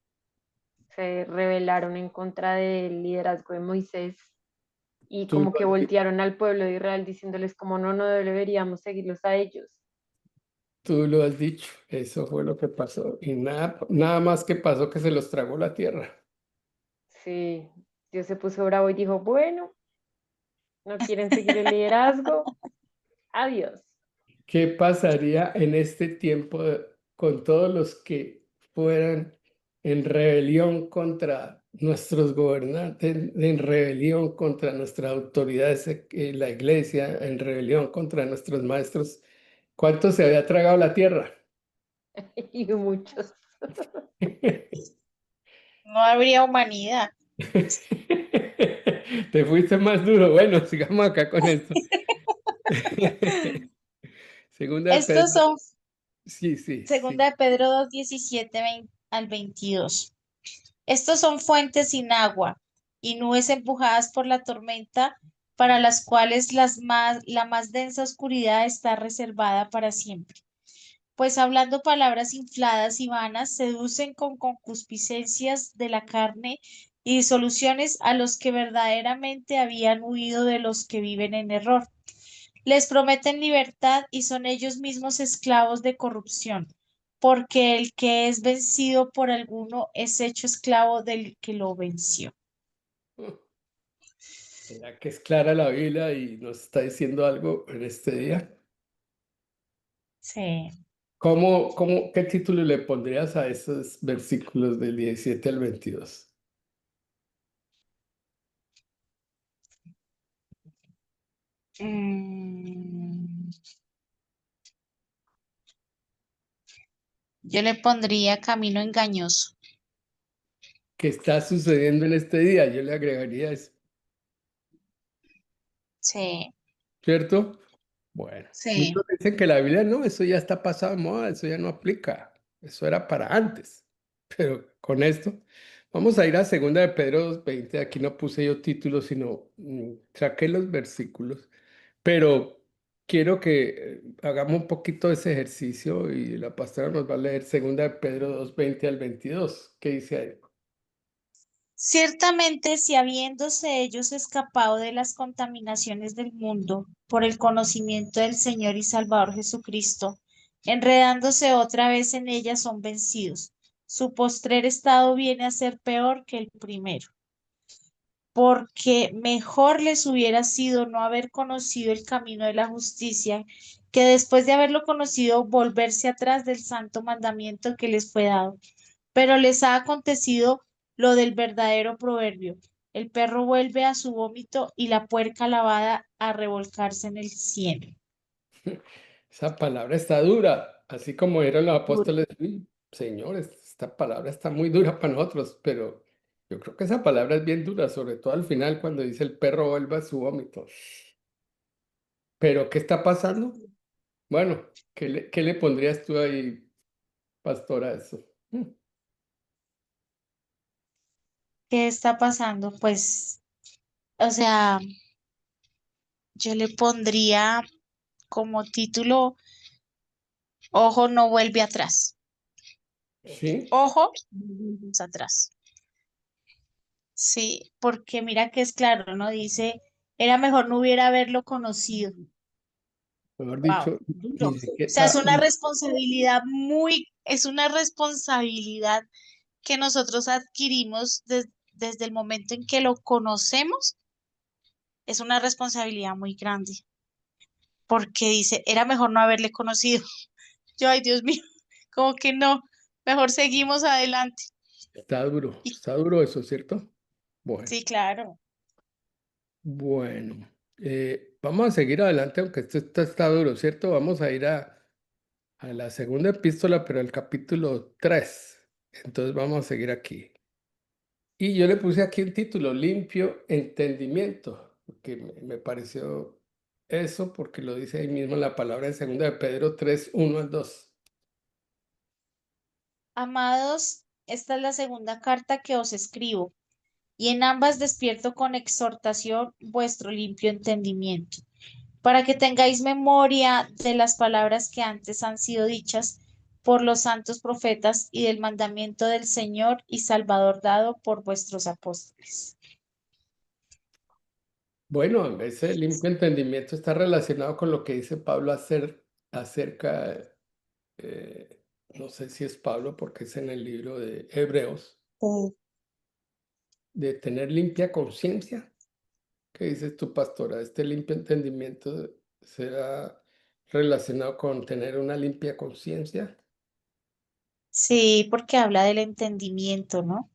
rebelaron en contra del liderazgo de Moisés y Tú como lo que has, di- voltearon al pueblo de Israel diciéndoles como no, no deberíamos seguirlos a ellos. tú lo has dicho, eso fue lo que pasó y nada más que pasó que se los tragó la tierra. Sí, Dios se puso bravo y dijo, bueno, no quieren seguir el liderazgo, adiós. ¿Qué pasaría en este tiempo con todos los que fueran en rebelión contra nuestros gobernantes, en rebelión contra nuestras autoridades, la iglesia, en rebelión contra nuestros maestros? ¿Cuánto se había tragado la tierra? Y muchos. no habría humanidad. Te fuiste más duro. Bueno, sigamos acá con esto. Segunda de Estos Pedro. son Sí, sí, segunda sí. de Pedro 2, 17 al 22. Estos son fuentes sin agua y nubes empujadas por la tormenta, para las cuales la más densa oscuridad está reservada para siempre. Pues hablando palabras infladas y vanas, seducen con concupiscencias de la carne y disoluciones a los que verdaderamente habían huido de los que viven en error. Les prometen libertad y son ellos mismos esclavos de corrupción, porque el que es vencido por alguno es hecho esclavo del que lo venció. ¿Será que es clara la Biblia y nos está diciendo algo en este día? Sí. ¿Qué título le pondrías a esos versículos del 17 al 22? Mm, yo le pondría camino engañoso. ¿Qué está sucediendo en este día? Yo le agregaría eso, Sí, ¿cierto? Bueno, sí. muchos dicen que la Biblia no, eso ya está pasado de moda, eso ya no aplica, eso era para antes. Pero con esto, vamos a ir a segunda de Pedro 2:20. Aquí no puse yo títulos, sino saqué los versículos. Pero quiero que hagamos un poquito de ese ejercicio y la pastora nos va a leer segunda de Pedro 2:20 al 22. ¿Qué dice ahí? Ciertamente, si habiéndose ellos escapado de las contaminaciones del mundo por el conocimiento del Señor y Salvador Jesucristo, enredándose otra vez en ellas son vencidos. Su postrer estado viene a ser peor que el primero, porque mejor les hubiera sido no haber conocido el camino de la justicia, que después de haberlo conocido volverse atrás del santo mandamiento que les fue dado. Pero les ha acontecido lo del verdadero proverbio. El perro vuelve a su vómito y la puerca lavada a revolcarse en el cielo. Esa palabra está dura, así como eran los Duro. apóstoles. "Uy, señores, esta palabra está muy dura para nosotros", pero yo creo que esa palabra es bien dura, sobre todo al final cuando dice el perro vuelve a su vómito. Pero, ¿qué está pasando? Bueno, ¿qué le pondrías tú ahí, pastora, a eso? ¿Qué está pasando? Pues, o sea, yo le pondría como título, Ojo no vuelve atrás. Sí, Ojo, no vuelves atrás. Sí, porque mira que es claro, ¿no? Dice, era mejor no hubiera haberlo conocido. mejor Wow, dicho, duro. O ni sea, es siquiera, una responsabilidad es una responsabilidad que nosotros adquirimos desde el momento en que lo conocemos, es una responsabilidad muy grande, porque dice, era mejor no haberle conocido. Yo, ay, Dios mío, como que no, mejor seguimos adelante. Y está duro eso, ¿cierto? Bueno. sí, claro. Bueno, vamos a seguir adelante, aunque esto está duro, ¿cierto? Vamos a ir a la segunda epístola, pero el capítulo 3. Entonces vamos a seguir aquí. Y yo le puse aquí un título, Limpio Entendimiento, porque me pareció eso, porque lo dice ahí mismo en la palabra en segunda de Pedro 3:1 al 2. Amados, esta es la segunda carta que os escribo, y en ambas despierto con exhortación vuestro limpio entendimiento, para que tengáis memoria de las palabras que antes han sido dichas por los santos profetas y del mandamiento del Señor y Salvador dado por vuestros apóstoles. Bueno, ese limpio entendimiento está relacionado con lo que dice Pablo acerca, eh, no sé si es Pablo porque es en el libro de Hebreos, Sí. de tener limpia conciencia. ¿Qué dices tú, pastora? ¿Este limpio entendimiento será relacionado con tener una limpia conciencia? Sí, porque habla del entendimiento, ¿no?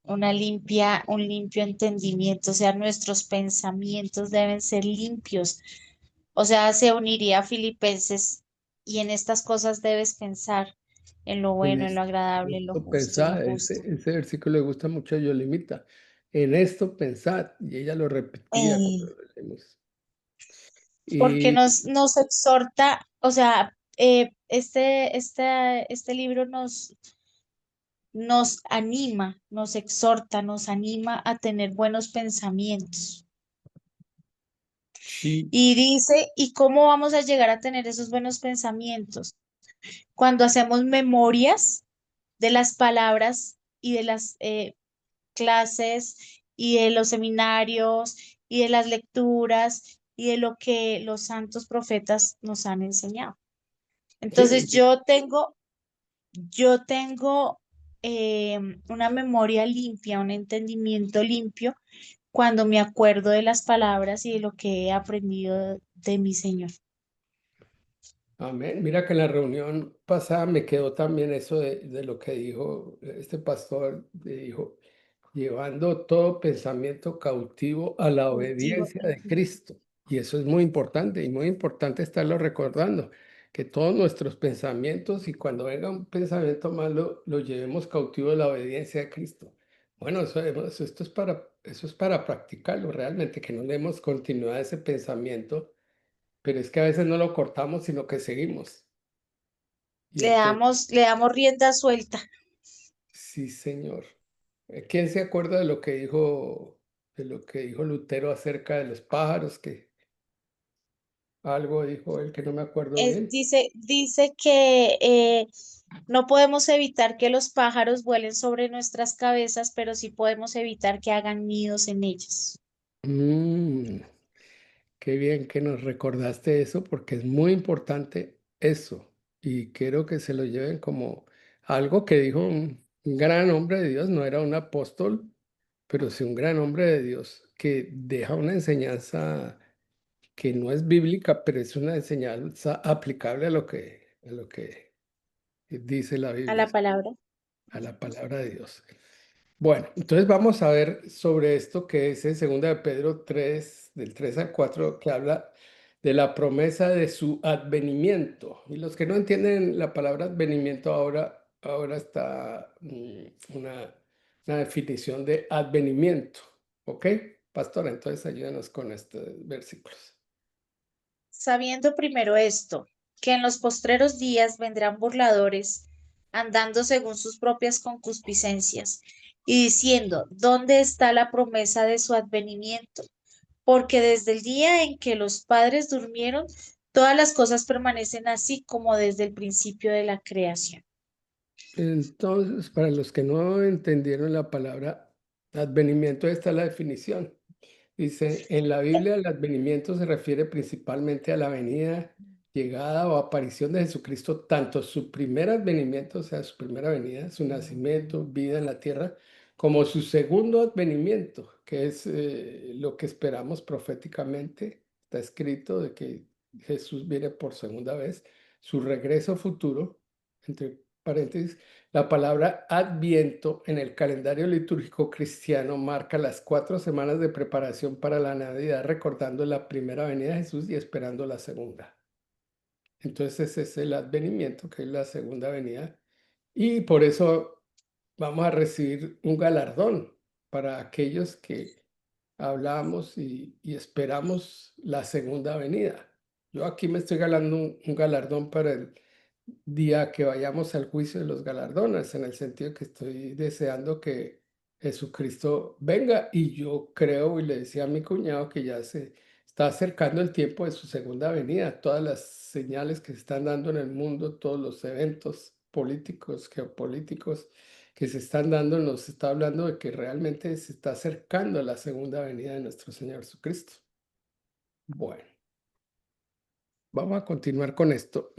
Un limpio entendimiento, o sea, nuestros pensamientos deben ser limpios. O sea, se uniría a Filipenses y en estas cosas debes pensar en lo En bueno, en lo agradable, en lo esto justo, en lo pensad, ese, justo. ese versículo le gusta mucho a Yolimita. En esto pensad, y ella lo repetía cuando Eh, lo leemos. porque Y nos exhorta, o sea, este libro nos anima, nos exhorta, nos anima a tener buenos pensamientos. sí, Y dice, ¿y cómo vamos a llegar a tener esos buenos pensamientos? Cuando hacemos memorias de las palabras y de las clases y de los seminarios y de las lecturas y de lo que los santos profetas nos han enseñado. Entonces sí, yo tengo una memoria limpia, un entendimiento limpio cuando me acuerdo de las palabras y de lo que he aprendido de mi Señor. amén. Mira que en la reunión pasada me quedó también eso de lo que dijo este pastor, dijo, llevando todo pensamiento cautivo a la Cautivo. obediencia de Cristo. Y eso es muy importante y muy importante estarlo recordando, que todos nuestros pensamientos y cuando venga un pensamiento malo, lo llevemos cautivo de la obediencia a Cristo. Bueno, eso es para practicarlo realmente, que no le demos continuidad a ese pensamiento, pero es que a veces no lo cortamos, sino que seguimos. Y entonces, Le damos rienda suelta. sí, Señor. ¿Quién se acuerda de lo que dijo Lutero acerca de los pájaros? Que algo dijo él que no me acuerdo bien. Dice que no podemos evitar que los pájaros vuelen sobre nuestras cabezas, pero sí podemos evitar que hagan nidos en ellas. Mm, qué bien que nos recordaste eso porque es muy importante eso y quiero que se lo lleven como algo que dijo un gran hombre de Dios, no era un apóstol, pero sí un gran hombre de Dios que deja una enseñanza que no es bíblica, pero es una enseñanza aplicable a lo que dice la A Biblia, la palabra. a la palabra de Dios. Bueno, entonces vamos a ver sobre esto que es en 2 de Pedro 3 del 3 al 4 que habla de la promesa de su advenimiento. Y los que no entienden la palabra advenimiento, ahora está una definición de advenimiento. ¿Ok? Pastor, entonces ayúdanos con estos versículos. Sabiendo primero esto, que en los postreros días vendrán burladores, andando según sus propias concupiscencias, y diciendo, ¿dónde está la promesa de su advenimiento? Porque desde el día en que los padres durmieron, todas las cosas permanecen así como desde el principio de la creación. Entonces, para los que no entendieron la palabra advenimiento, esta es la definición. Dice, en la Biblia el advenimiento se refiere principalmente a la venida, llegada o aparición de Jesucristo, tanto su primer advenimiento, o sea, su primera venida, su nacimiento, vida en la tierra, como su segundo advenimiento, que es lo que esperamos proféticamente. Está escrito de que Jesús viene por segunda vez, su regreso futuro, entre paréntesis. La palabra Adviento en el calendario litúrgico cristiano marca las 4 semanas de preparación para la Navidad, recordando la primera venida de Jesús y esperando la segunda. Entonces ese es el advenimiento, que es la segunda venida. Y por eso vamos a recibir un galardón para aquellos que hablamos y esperamos la segunda venida. Yo aquí me estoy ganando un galardón para el día que vayamos al juicio de los galardones, en el sentido que estoy deseando que Jesucristo venga y yo creo y le decía a mi cuñado que ya se está acercando el tiempo de su segunda venida, todas las señales que se están dando en el mundo, todos los eventos políticos, geopolíticos que se están dando, nos está hablando de que realmente se está acercando la segunda venida de nuestro Señor Jesucristo. Bueno, vamos a continuar con esto.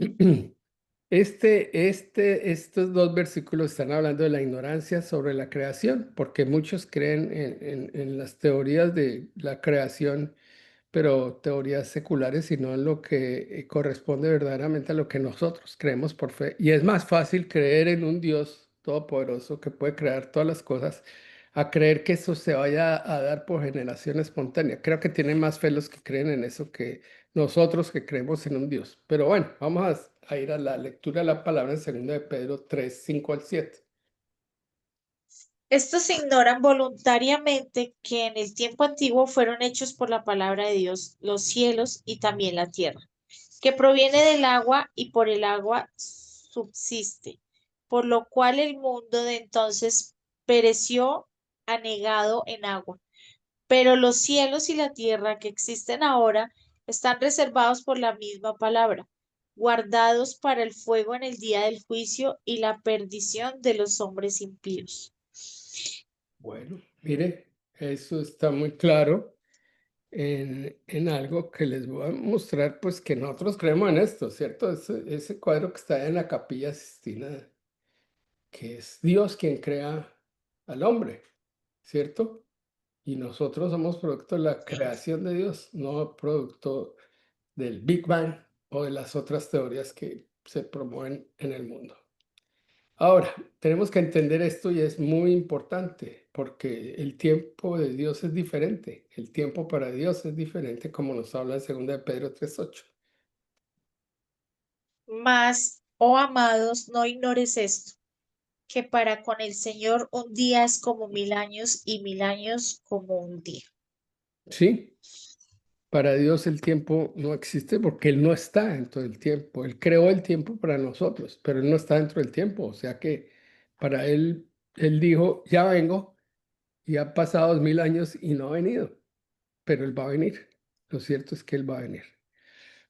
Estos dos versículos están hablando de la ignorancia sobre la creación, porque muchos creen en las teorías de la creación, pero teorías seculares, sino en lo que corresponde verdaderamente a lo que nosotros creemos por fe. Y es más fácil creer en un Dios todopoderoso que puede crear todas las cosas, a creer que eso se vaya a dar por generación espontánea. Creo que tienen más fe los que creen en eso que nosotros que creemos en un Dios. Pero bueno, vamos a ir a la lectura de la palabra en 2 de Pedro 3 5 al 7. Estos ignoran voluntariamente que en el tiempo antiguo fueron hechos por la palabra de Dios los cielos y también la tierra, que proviene del agua y por el agua subsiste, por lo cual el mundo de entonces pereció anegado en agua. Pero los cielos y la tierra que existen ahora están reservados por la misma palabra, guardados para el fuego en el día del juicio y la perdición de los hombres impíos. Bueno, mire, eso está muy claro en algo que les voy a mostrar, pues que nosotros creemos en esto, ¿cierto? Ese cuadro que está en la Capilla Sistina, que es Dios quien crea al hombre, ¿cierto? Y nosotros somos producto de la creación de Dios, no producto del Big Bang o de las otras teorías que se promueven en el mundo. Ahora, tenemos que entender esto y es muy importante porque el tiempo de Dios es diferente. El tiempo para Dios es diferente, como nos habla en 2 de Pedro 3:8. Mas, oh amados, no ignores esto, que para con el Señor un día es como 1000 años y 1000 años como un día. ¿Sí? Para Dios el tiempo no existe porque Él no está dentro del tiempo. Él creó el tiempo para nosotros, pero Él no está dentro del tiempo. O sea que para Él, Él dijo, ya vengo, y ha pasado 2000 años y no ha venido, pero Él va a venir. Lo cierto es que Él va a venir.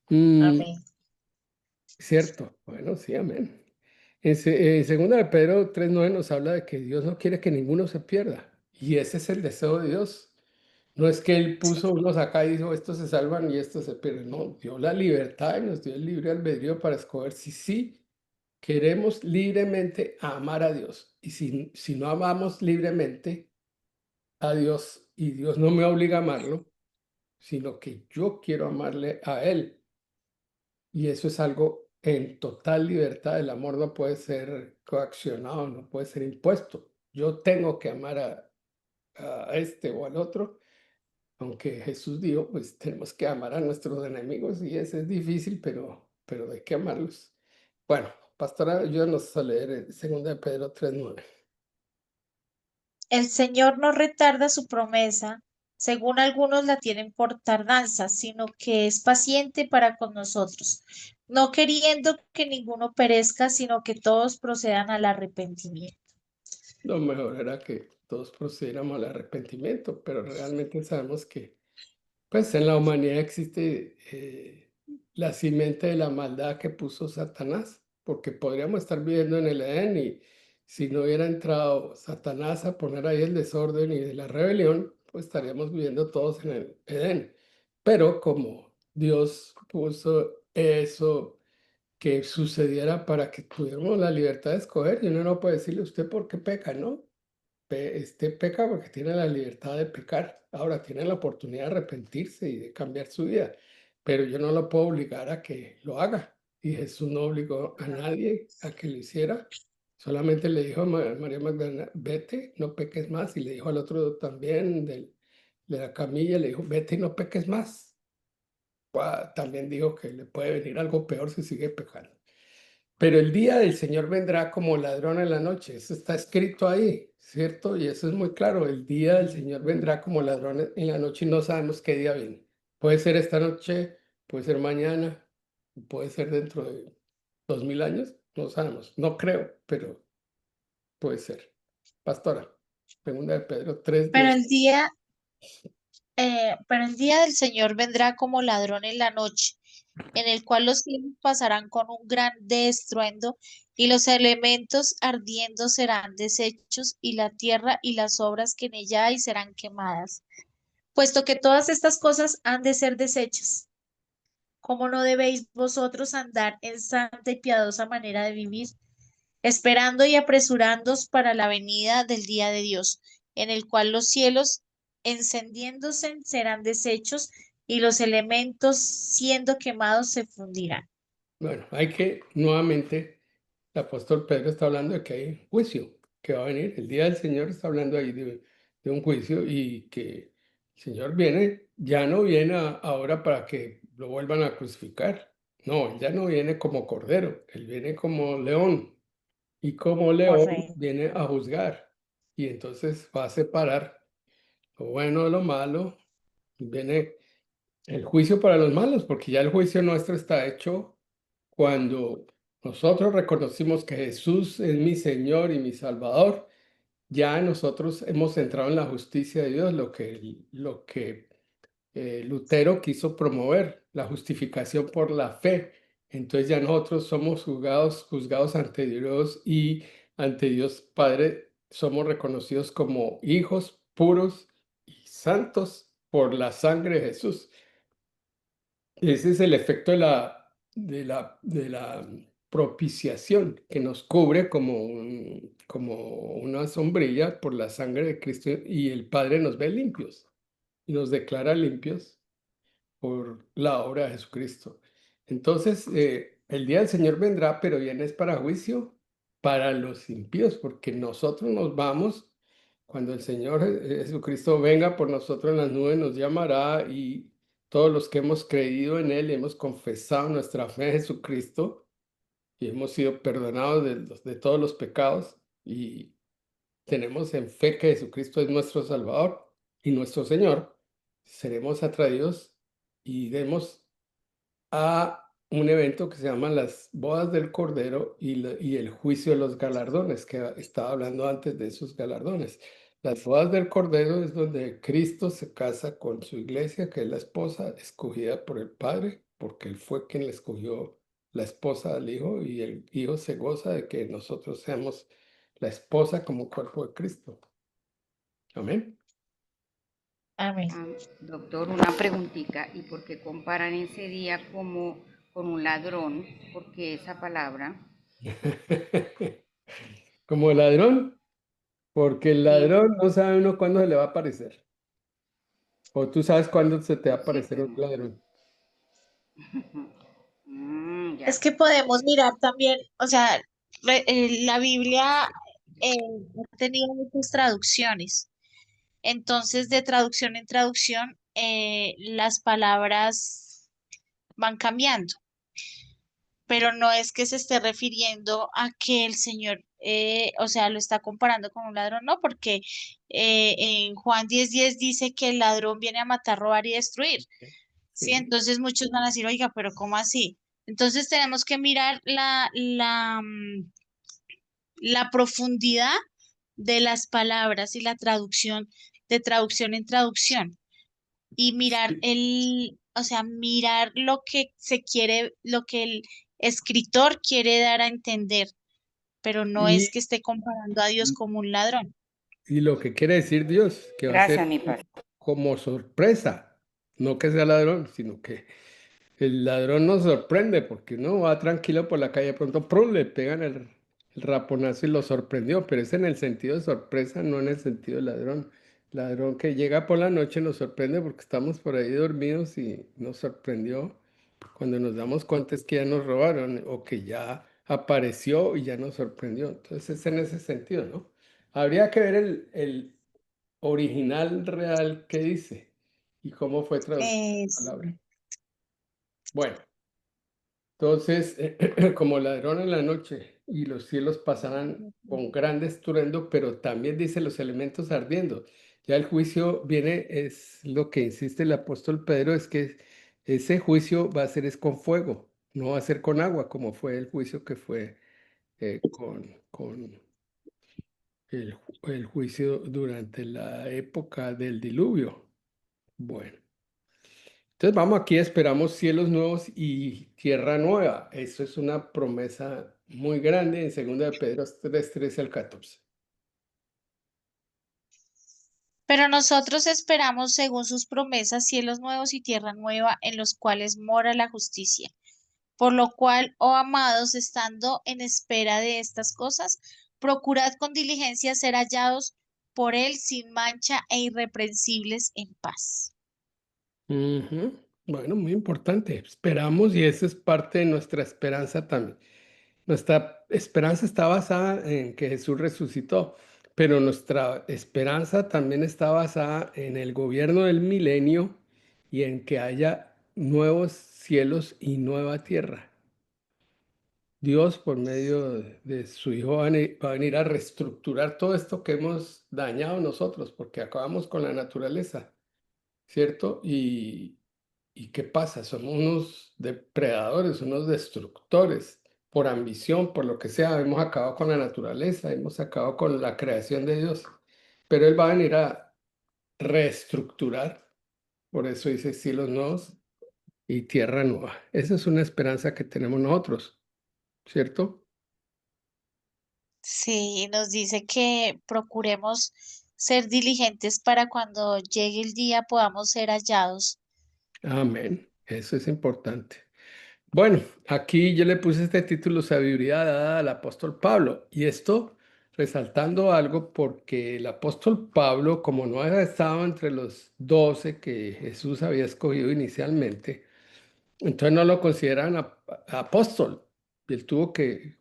Mm, Amén. cierto, bueno, sí, amén. Segunda de Pedro 3:9 nos habla de que Dios no quiere que ninguno se pierda. Y ese es el deseo de Dios. No es que Él puso unos acá y dijo, estos se salvan y estos se pierden. No, dio la libertad y nos dio el libre albedrío para escoger si sí queremos libremente amar a Dios. Y si no amamos libremente a Dios y Dios no me obliga a amarlo, sino que yo quiero amarle a Él. Y eso es algo en total libertad. El amor no puede ser coaccionado, no puede ser impuesto. Yo tengo que amar a este o al otro, aunque Jesús dijo, pues tenemos que amar a nuestros enemigos y eso es difícil, pero hay que amarlos. Bueno, pastora, ayúdanos a leer 2 de Pedro 3:9. El Señor no retarda su promesa, según algunos la tienen por tardanza, sino que es paciente para con nosotros, no queriendo que ninguno perezca, sino que todos procedan al arrepentimiento. Lo mejor era que todos procediéramos al arrepentimiento, pero realmente sabemos que pues en la humanidad existe la simiente de la maldad que puso Satanás, porque podríamos estar viviendo en el Edén y si no hubiera entrado Satanás a poner ahí el desorden y de la rebelión, pues estaríamos viviendo todos en el Edén. Pero como Dios puso eso que sucediera para que tuviéramos la libertad de escoger, y uno no puede decirle usted por qué peca, ¿no? Peca porque tiene la libertad de pecar. Ahora tiene la oportunidad de arrepentirse y de cambiar su vida, pero yo no lo puedo obligar a que lo haga. Y Jesús no obligó a nadie a que lo hiciera. Solamente le dijo a María Magdalena, vete, no peques más. Y le dijo al otro también de la camilla, le dijo, vete y no peques más. También dijo que le puede venir algo peor si sigue pecando. Pero el día del Señor vendrá como ladrón en la noche. Eso está escrito ahí, ¿cierto? Y eso es muy claro. El día del Señor vendrá como ladrón en la noche y no sabemos qué día viene. Puede ser esta noche, puede ser mañana, puede ser dentro de 2000 años. No sabemos. No creo, pero puede ser. Pastora, 2 de Pedro 3, Pero 10. el día del Señor vendrá como ladrón en la noche, en el cual los cielos pasarán con un grande estruendo, y los elementos ardiendo serán deshechos, y la tierra y las obras que en ella hay serán quemadas. Puesto que todas estas cosas han de ser deshechas, ¿cómo no debéis vosotros andar en santa y piadosa manera de vivir, esperando y apresurándoos para la venida del día de Dios, en el cual los cielos encendiéndose serán deshechos y los elementos siendo quemados se fundirán? Bueno, hay que nuevamente, el apóstol Pedro está hablando de que hay juicio que va a venir. El día del Señor está hablando ahí de un juicio y que el Señor viene, ya no viene ahora para que lo vuelvan a crucificar. No, él ya no viene como cordero, él viene como león y como león Correcto. viene a juzgar. Y entonces va a separar lo bueno de lo malo. Viene el juicio para los malos, porque ya el juicio nuestro está hecho cuando nosotros reconocimos que Jesús es mi Señor y mi Salvador. Ya nosotros hemos entrado en la justicia de Dios, lo que Lutero quiso promover, la justificación por la fe. Entonces ya nosotros somos juzgados ante Dios y ante Dios Padre somos reconocidos como hijos puros y santos por la sangre de Jesús. Ese es el efecto de la propiciación que nos cubre como una sombrilla por la sangre de Cristo y el Padre nos ve limpios y nos declara limpios por la obra de Jesucristo. Entonces, el día del Señor vendrá, pero viene es para juicio para los impíos, porque nosotros nos vamos, cuando el Señor Jesucristo venga por nosotros en las nubes, nos llamará y todos los que hemos creído en Él y hemos confesado nuestra fe en Jesucristo y hemos sido perdonados de todos los pecados y tenemos en fe que Jesucristo es nuestro Salvador y nuestro Señor, seremos atraídos y iremos a un evento que se llama las bodas del Cordero y el juicio de los galardones, que estaba hablando antes de esos galardones. Las bodas del Cordero es donde Cristo se casa con su iglesia, que es la esposa escogida por el Padre, porque Él fue quien le escogió la esposa al Hijo y el Hijo se goza de que nosotros seamos la esposa como cuerpo de Cristo. Amén. Amén. Doctor, una preguntita. ¿Y por qué comparan ese día como con un ladrón? ¿Por qué esa palabra? Como ladrón, porque el Sí, ladrón no sabe uno cuándo se le va a aparecer. O tú sabes cuándo se te va a sí, aparecer un ladrón. ya. Es que podemos mirar también, o sea, la Biblia ha tenido muchas traducciones. Entonces, de traducción en traducción, las palabras van cambiando, pero no es que se esté refiriendo a que el Señor, o sea, lo está comparando con un ladrón, no, porque en Juan 10:10 dice que el ladrón viene a matar, robar y destruir. Sí, Sí. entonces muchos van a decir, oiga, pero ¿cómo así? Entonces tenemos que mirar la profundidad de las palabras y la traducción de traducción en traducción y mirar Sí. o sea, mirar lo que se quiere, lo que el escritor quiere dar a entender, pero no es que Y, esté comparando a Dios como un ladrón. y lo que quiere decir Dios, que va a Gracias, ser mi pastor. como sorpresa, no que sea ladrón, sino que el ladrón nos sorprende porque uno va tranquilo por la calle, de pronto ¡prum! Le pegan el raponazo y lo sorprendió, pero es en el sentido de sorpresa, no en el sentido de ladrón. Ladrón que llega por la noche nos sorprende porque estamos por ahí dormidos y nos sorprendió. Cuando nos damos cuenta es que ya nos robaron o que ya apareció y ya nos sorprendió. Entonces es en ese sentido, ¿no? Habría que ver el original real que dice y cómo fue traducida la Es, palabra. Bueno. Entonces, como ladrón en la noche y los cielos pasarán con gran estruendo, pero también dice los elementos ardiendo. Ya el juicio viene, es lo que insiste el apóstol Pedro, es que ese juicio va a ser es con fuego, no va a ser con agua, como fue el juicio que fue con el juicio durante la época del diluvio. Bueno. Entonces vamos aquí, esperamos cielos nuevos y tierra nueva. Eso es una promesa muy grande en 2 de Pedro 3:13 al 14. pero nosotros esperamos, según sus promesas, cielos nuevos y tierra nueva en los cuales mora la justicia. Por lo cual, oh amados, estando en espera de estas cosas, procurad con diligencia ser hallados por él sin mancha e irreprensibles en paz. Ujú. Bueno, muy importante. Esperamos y eso es parte de nuestra esperanza también. Nuestra esperanza está basada en que Jesús resucitó, pero nuestra esperanza también está basada en el gobierno del milenio y en que haya nuevos cielos y nueva tierra. Dios, por medio de su Hijo, va a venir a reestructurar todo esto que hemos dañado nosotros, porque acabamos con la naturaleza, ¿cierto? ¿Y qué pasa? Somos unos depredadores, unos destructores, por ambición, por lo que sea, hemos acabado con la naturaleza, hemos acabado con la creación de Dios, pero Él va a venir a reestructurar, por eso dice cielos nuevos y tierra nueva. Esa es una esperanza que tenemos nosotros, ¿cierto? Sí, nos dice que procuremos ser diligentes para cuando llegue el día podamos ser hallados. Amén. Eso es importante. Bueno, aquí yo le puse este título, Sabiduría dada al apóstol Pablo. Y esto resaltando algo porque el apóstol Pablo, como no había estado entre los 12 que Jesús había escogido inicialmente, entonces no lo consideran apóstol. él tuvo que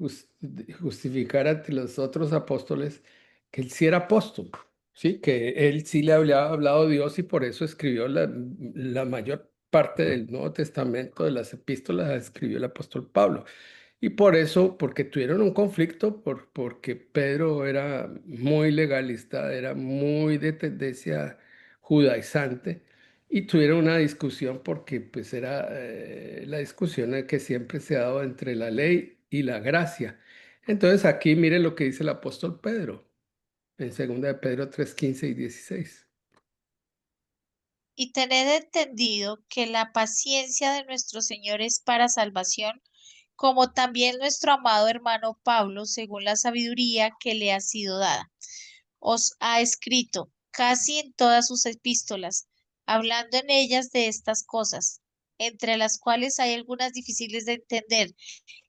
justificar ante los otros apóstoles que él sí era apóstol, ¿sí? Que él sí le había hablado Dios y por eso escribió la mayor parte del Nuevo Testamento, de las epístolas, las escribió el apóstol Pablo. Y por eso, porque tuvieron un conflicto, porque Pedro era muy legalista, era muy de tendencia judaizante, y tuvieron una discusión porque pues era la discusión que siempre se ha dado entre la ley y la gracia. Entonces aquí mire lo que dice el apóstol Pedro en 2 de Pedro 3:15 y 16. Y tened entendido que la paciencia de nuestro Señor es para salvación, como también nuestro amado hermano Pablo, según la sabiduría que le ha sido dada, os ha escrito casi en todas sus epístolas, hablando en ellas de estas cosas, entre las cuales hay algunas difíciles de entender,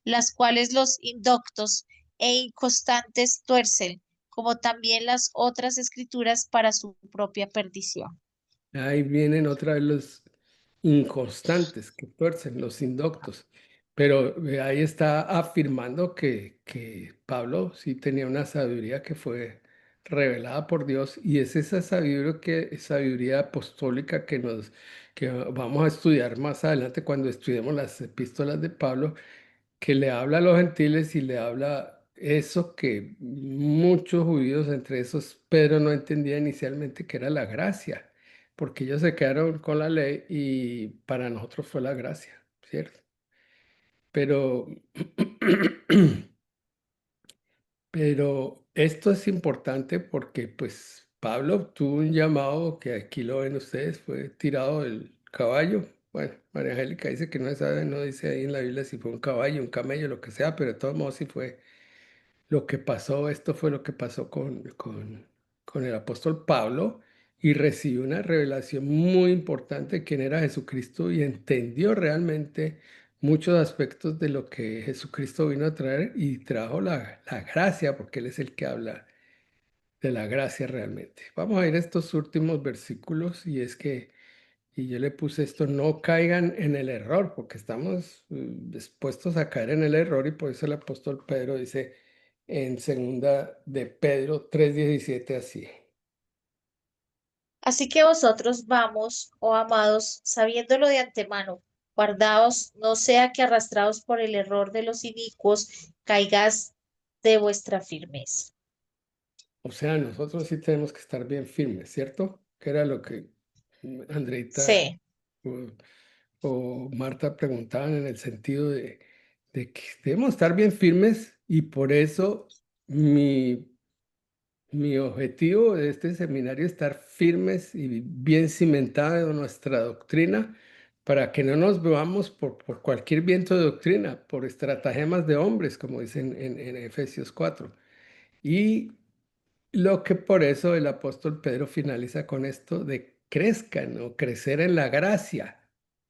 las cuales los indoctos e inconstantes tuercen, como también las otras escrituras para su propia perdición. Ahí vienen otra vez los inconstantes que tuercen, los indoctos. Pero ahí está afirmando que Pablo sí tenía una sabiduría que fue revelada por Dios y es esa sabiduría apostólica que vamos a estudiar más adelante cuando estudiemos las epístolas de Pablo, que le habla a los gentiles y le habla eso que muchos judíos, entre esos Pedro, no entendía inicialmente que era la gracia, porque ellos se quedaron con la ley y para nosotros fue la gracia, ¿cierto? Pero, pero esto es importante porque pues Pablo tuvo un llamado que aquí lo ven ustedes, fue tirado del caballo. Bueno, María Angélica dice que no se sabe, no dice ahí en la Biblia si fue un caballo, un camello, lo que sea, pero de todos modos sí fue lo que pasó, esto fue lo que pasó con el apóstol Pablo y recibió una revelación muy importante de quién era Jesucristo y entendió realmente muchos aspectos de lo que Jesucristo vino a traer y trajo la gracia, porque Él es el que habla de la gracia realmente. Vamos a ir a estos últimos versículos y es que, y yo le puse esto, no caigan en el error, porque estamos dispuestos a caer en el error y por eso el apóstol Pedro dice en 2 de Pedro 3:17 así. Así que vosotros vamos, oh amados, sabiéndolo de antemano, guardaos, no sea que arrastrados por el error de los inicuos, caigas de vuestra firmeza. O sea, nosotros sí tenemos que estar bien firmes, ¿cierto? Que era lo que Andreita Sí. o, o Marta preguntaban en el sentido de que debemos estar bien firmes y por eso mi objetivo de este seminario es estar firmes y bien cimentada en nuestra doctrina para que no nos veamos por cualquier viento de doctrina, por estratagemas de hombres, como dicen en Efesios 4. Y lo que por eso el apóstol Pedro finaliza con esto de crezcan o crecer en la gracia,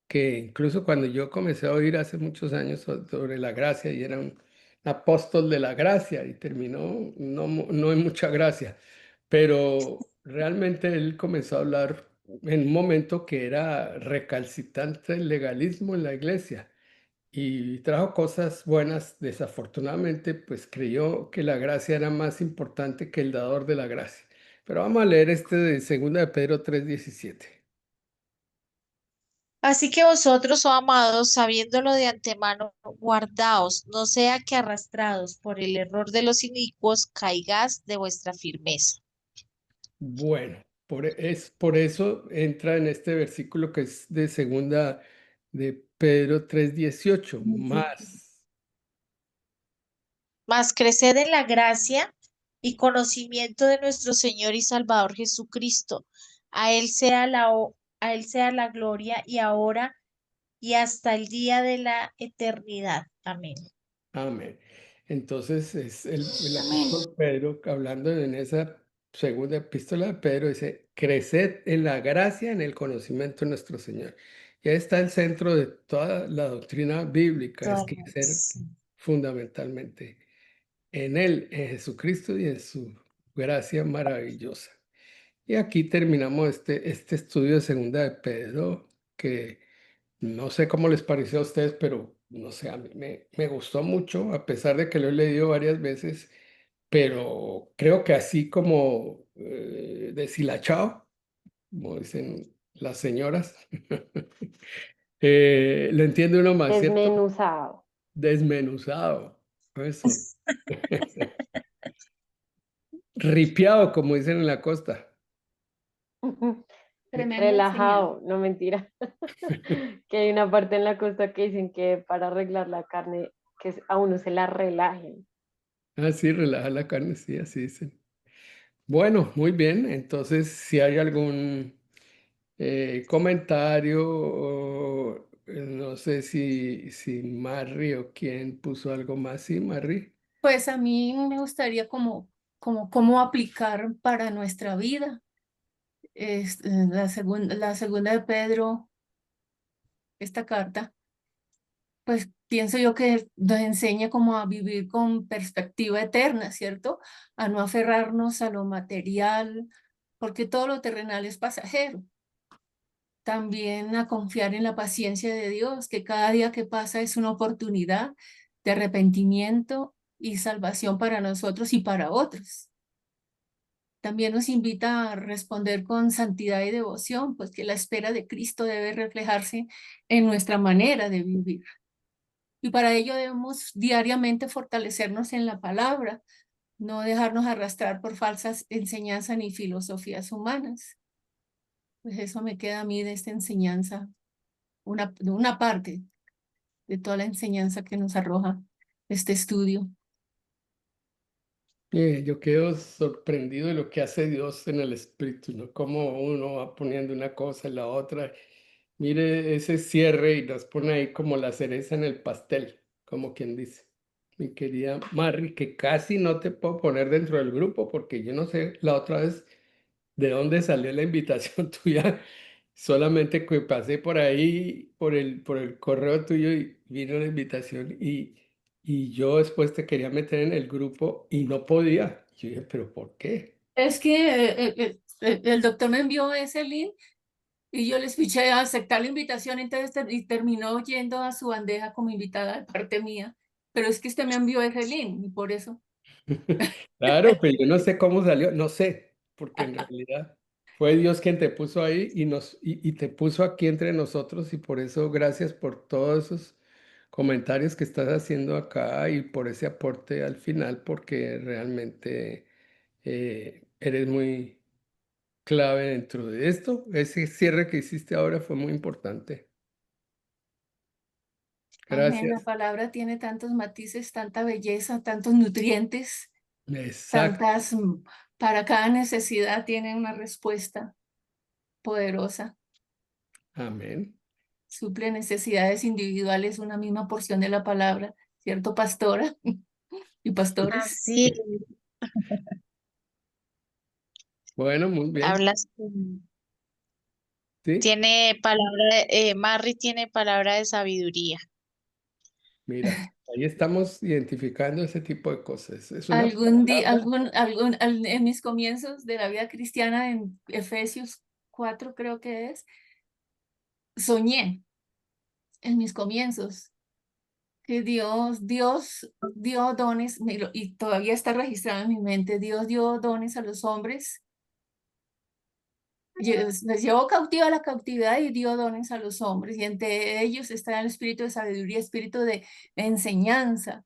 que incluso cuando yo comencé a oír hace muchos años sobre la gracia y era un apóstol de la gracia y terminó no en mucha gracia, pero realmente él comenzó a hablar en un momento que era recalcitrante el legalismo en la iglesia y trajo cosas buenas. Desafortunadamente, pues creyó que la gracia era más importante que el dador de la gracia. Pero vamos a leer este de 2 de Pedro 3:17. Así que vosotros, oh amados, sabiéndolo de antemano, guardaos, no sea que arrastrados por el error de los inicuos, caigas de vuestra firmeza. Bueno, es por eso entra en este versículo que es de 2 de Pedro 3:18. Más. Mas creced en la gracia y conocimiento de nuestro Señor y Salvador Jesucristo. A él sea la gloria y ahora y hasta el día de la eternidad. Amén. Amén. Entonces es el Amén. apóstol Pedro hablando en esa segunda epístola de Pedro, dice, creced en la gracia, en el conocimiento de nuestro Señor. Y ahí está el centro de toda la doctrina bíblica, es crecer Sí. fundamentalmente en Él, en Jesucristo y en su gracia maravillosa. Y aquí terminamos este estudio de segunda de Pedro, que no sé cómo les pareció a ustedes, pero no sé, a mí me gustó mucho, a pesar de que lo he leído varias veces, pero creo que así como deshilachado, como dicen las señoras, lo entiende uno más, ¿cierto? Desmenuzado. Desmenuzado, eso. Ripiado, como dicen en la costa. Tremenda enseñanza. Relajado, no mentira. Que hay una parte en la costa que dicen que para arreglar la carne, que a uno se la relajen. Ah, sí, relaja la carne, sí, así dicen. Bueno, muy bien. Entonces, si hay algún comentario, o, no sé si Marry o quién puso algo más. Sí, Marry. Pues a mí me gustaría cómo aplicar para nuestra vida. La segunda de Pedro, esta carta, pues pienso yo que nos enseña como a vivir con perspectiva eterna, ¿cierto? A no aferrarnos a lo material, porque todo lo terrenal es pasajero. También a confiar en la paciencia de Dios, que cada día que pasa es una oportunidad de arrepentimiento y salvación para nosotros y para otros. También nos invita a responder con santidad y devoción, pues que la espera de Cristo debe reflejarse en nuestra manera de vivir. Y para ello debemos diariamente fortalecernos en la palabra, no dejarnos arrastrar por falsas enseñanzas ni filosofías humanas. Pues eso me queda a mí de esta enseñanza, una parte de toda la enseñanza que nos arroja este estudio. Yo quedo sorprendido de lo que hace Dios en el espíritu, ¿no? Cómo uno va poniendo una cosa en la otra. Mire ese cierre y nos pone ahí como la cereza en el pastel, como quien dice. Mi querida Marry, que casi no te puedo poner dentro del grupo porque yo no sé la otra vez de dónde salió la invitación tuya. Solamente que pasé por ahí, por el correo tuyo y vino la invitación y yo después te quería meter en el grupo y no podía. Yo dije, ¿pero por qué? Es que el doctor me envió ese link y yo les piché a aceptar la invitación, entonces y terminó yendo a su bandeja como invitada de parte mía. Pero es que usted me envió ese link y por eso. Claro, pero yo no sé cómo salió, no sé, porque en realidad fue Dios quien te puso ahí y te puso aquí entre nosotros y por eso gracias por todos esos comentarios que estás haciendo acá y por ese aporte al final, porque realmente eres muy clave dentro de esto. Ese cierre que hiciste ahora fue muy importante. Amén. La Gracias. palabra tiene tantos matices, tanta belleza, tantos nutrientes, Exacto. tantas, para cada necesidad tiene una respuesta poderosa. Amén. Suple necesidades individuales una misma porción de la palabra, ¿cierto, pastora y pastores? Así Bueno, muy bien. hablas. Sí, Tiene palabra, Marry tiene palabra de sabiduría. mira, ahí estamos identificando ese tipo de cosas. Es una Algún día, palabra. en mis comienzos de la vida cristiana, en Efesios 4 creo que es, soñé en mis comienzos que Dios dio dones, y todavía está registrado en mi mente, Dios dio dones a los hombres, les llevó cautiva a la cautividad y dio dones a los hombres, y entre ellos está el espíritu de sabiduría, espíritu de enseñanza.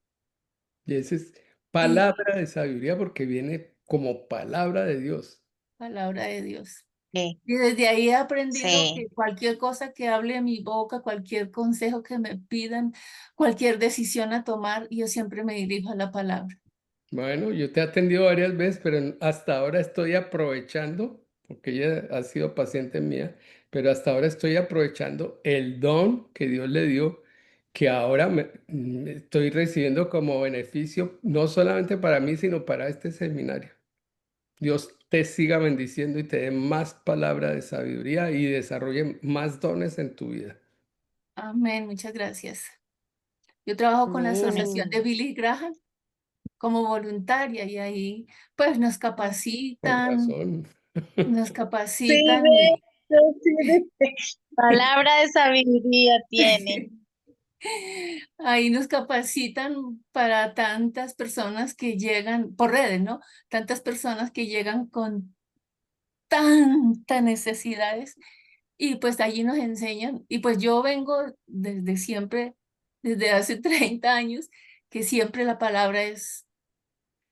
Y esa es Y palabra de sabiduría porque viene como palabra de Dios. palabra de Dios. Sí, Y desde ahí he aprendido sí. que cualquier cosa que hable de mi boca, cualquier consejo que me pidan, cualquier decisión a tomar, yo siempre me dirijo a la palabra. Bueno, yo te he atendido varias veces, pero hasta ahora estoy aprovechando, porque ella ha sido paciente mía, pero hasta ahora estoy aprovechando el don que Dios le dio, que ahora estoy recibiendo como beneficio, no solamente para mí, sino para este seminario. Dios te siga bendiciendo y te dé más palabra de sabiduría y desarrolle más dones en tu vida. Amén, muchas gracias. Yo trabajo con la Asociación de Amén. Billy Graham como voluntaria y ahí pues nos Con capacitan, razón. nos Sí, capacitan ve, sí, ve. Palabra de sabiduría tiene. Ahí nos capacitan para tantas personas que llegan por redes, ¿no? Tantas personas que llegan con tantas necesidades y pues allí nos enseñan. Y pues yo vengo desde siempre, desde hace 30 años, que siempre la palabra es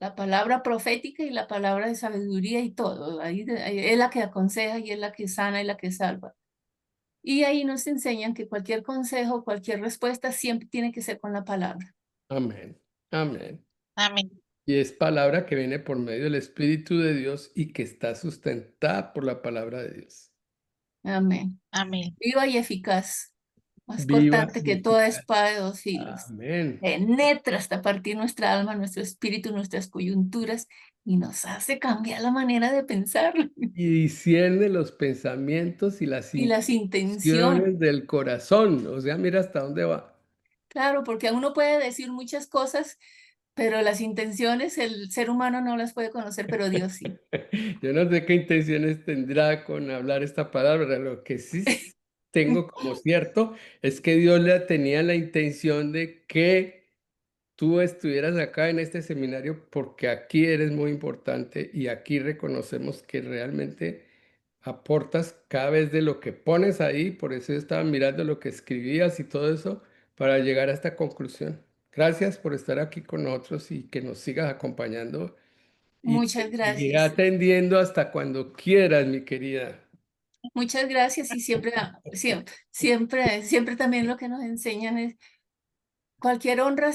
la palabra profética y la palabra de sabiduría y todo. Ahí es la que aconseja y es la que sana y la que salva. Y ahí nos enseñan que cualquier consejo, cualquier respuesta siempre tiene que ser con la palabra. Amén. Amén. Amén. Y es palabra que viene por medio del Espíritu de Dios y que está sustentada por la palabra de Dios. Amén. Amén. Viva y eficaz, más Viva cortante y que toda eficaz. espada de 2 filos. Amén. Penetra hasta partir nuestra alma, nuestro espíritu, nuestras coyunturas y nos hace cambiar la manera de pensar Y discierne los pensamientos y las y las intenciones. intenciones del corazón. O sea, mira hasta dónde va. Claro, porque a uno puede decir muchas cosas, pero las intenciones el ser humano no las puede conocer, pero Dios sí. Yo no sé qué intenciones tendrá con hablar esta palabra. Lo que sí tengo como cierto es que Dios le tenía la intención de que tú estuvieras acá en este seminario porque aquí eres muy importante y aquí reconocemos que realmente aportas cada vez de lo que pones ahí. Por eso yo estaba mirando lo que escribías y todo eso para llegar a esta conclusión. Gracias por estar aquí con nosotros y que nos sigas acompañando y Muchas te seguiré gracias. atendiendo hasta cuando quieras, mi querida. Muchas gracias y siempre, siempre también lo que nos enseñan es cualquier honra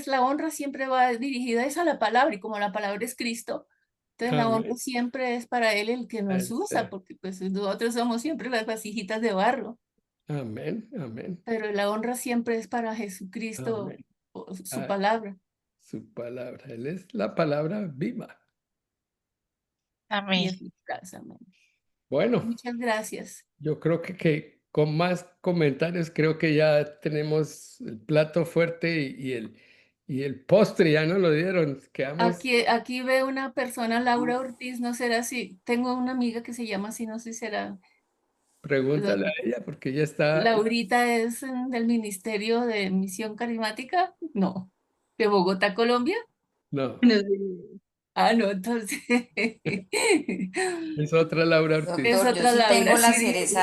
la honra siempre va dirigida es a la palabra y como la palabra es Cristo, entonces la honra Amén. siempre es para Él el que nos usa, Este, porque pues nosotros somos siempre las vasijitas de barro, Amén. Amén. pero la honra siempre es para Jesucristo, Amén. o su Ah, palabra. su palabra. Él es la palabra viva. Y Amén. eficaz, amén. Bueno, Muchas gracias. yo creo que con más comentarios creo que ya tenemos el plato fuerte y el postre, ya no lo dieron. Quedamos, Aquí veo una persona, Laura Ortiz, no será si, tengo una amiga que se llama así, no sé si será, pregúntale a ella porque ya está. Laurita es del Ministerio de Misión Carismática, no, de Bogotá, Colombia. No, No sé. Ah, no, entonces es otra Laura Ortiz. es Doctor, yo otra sí Laura, tengo la sí. cereza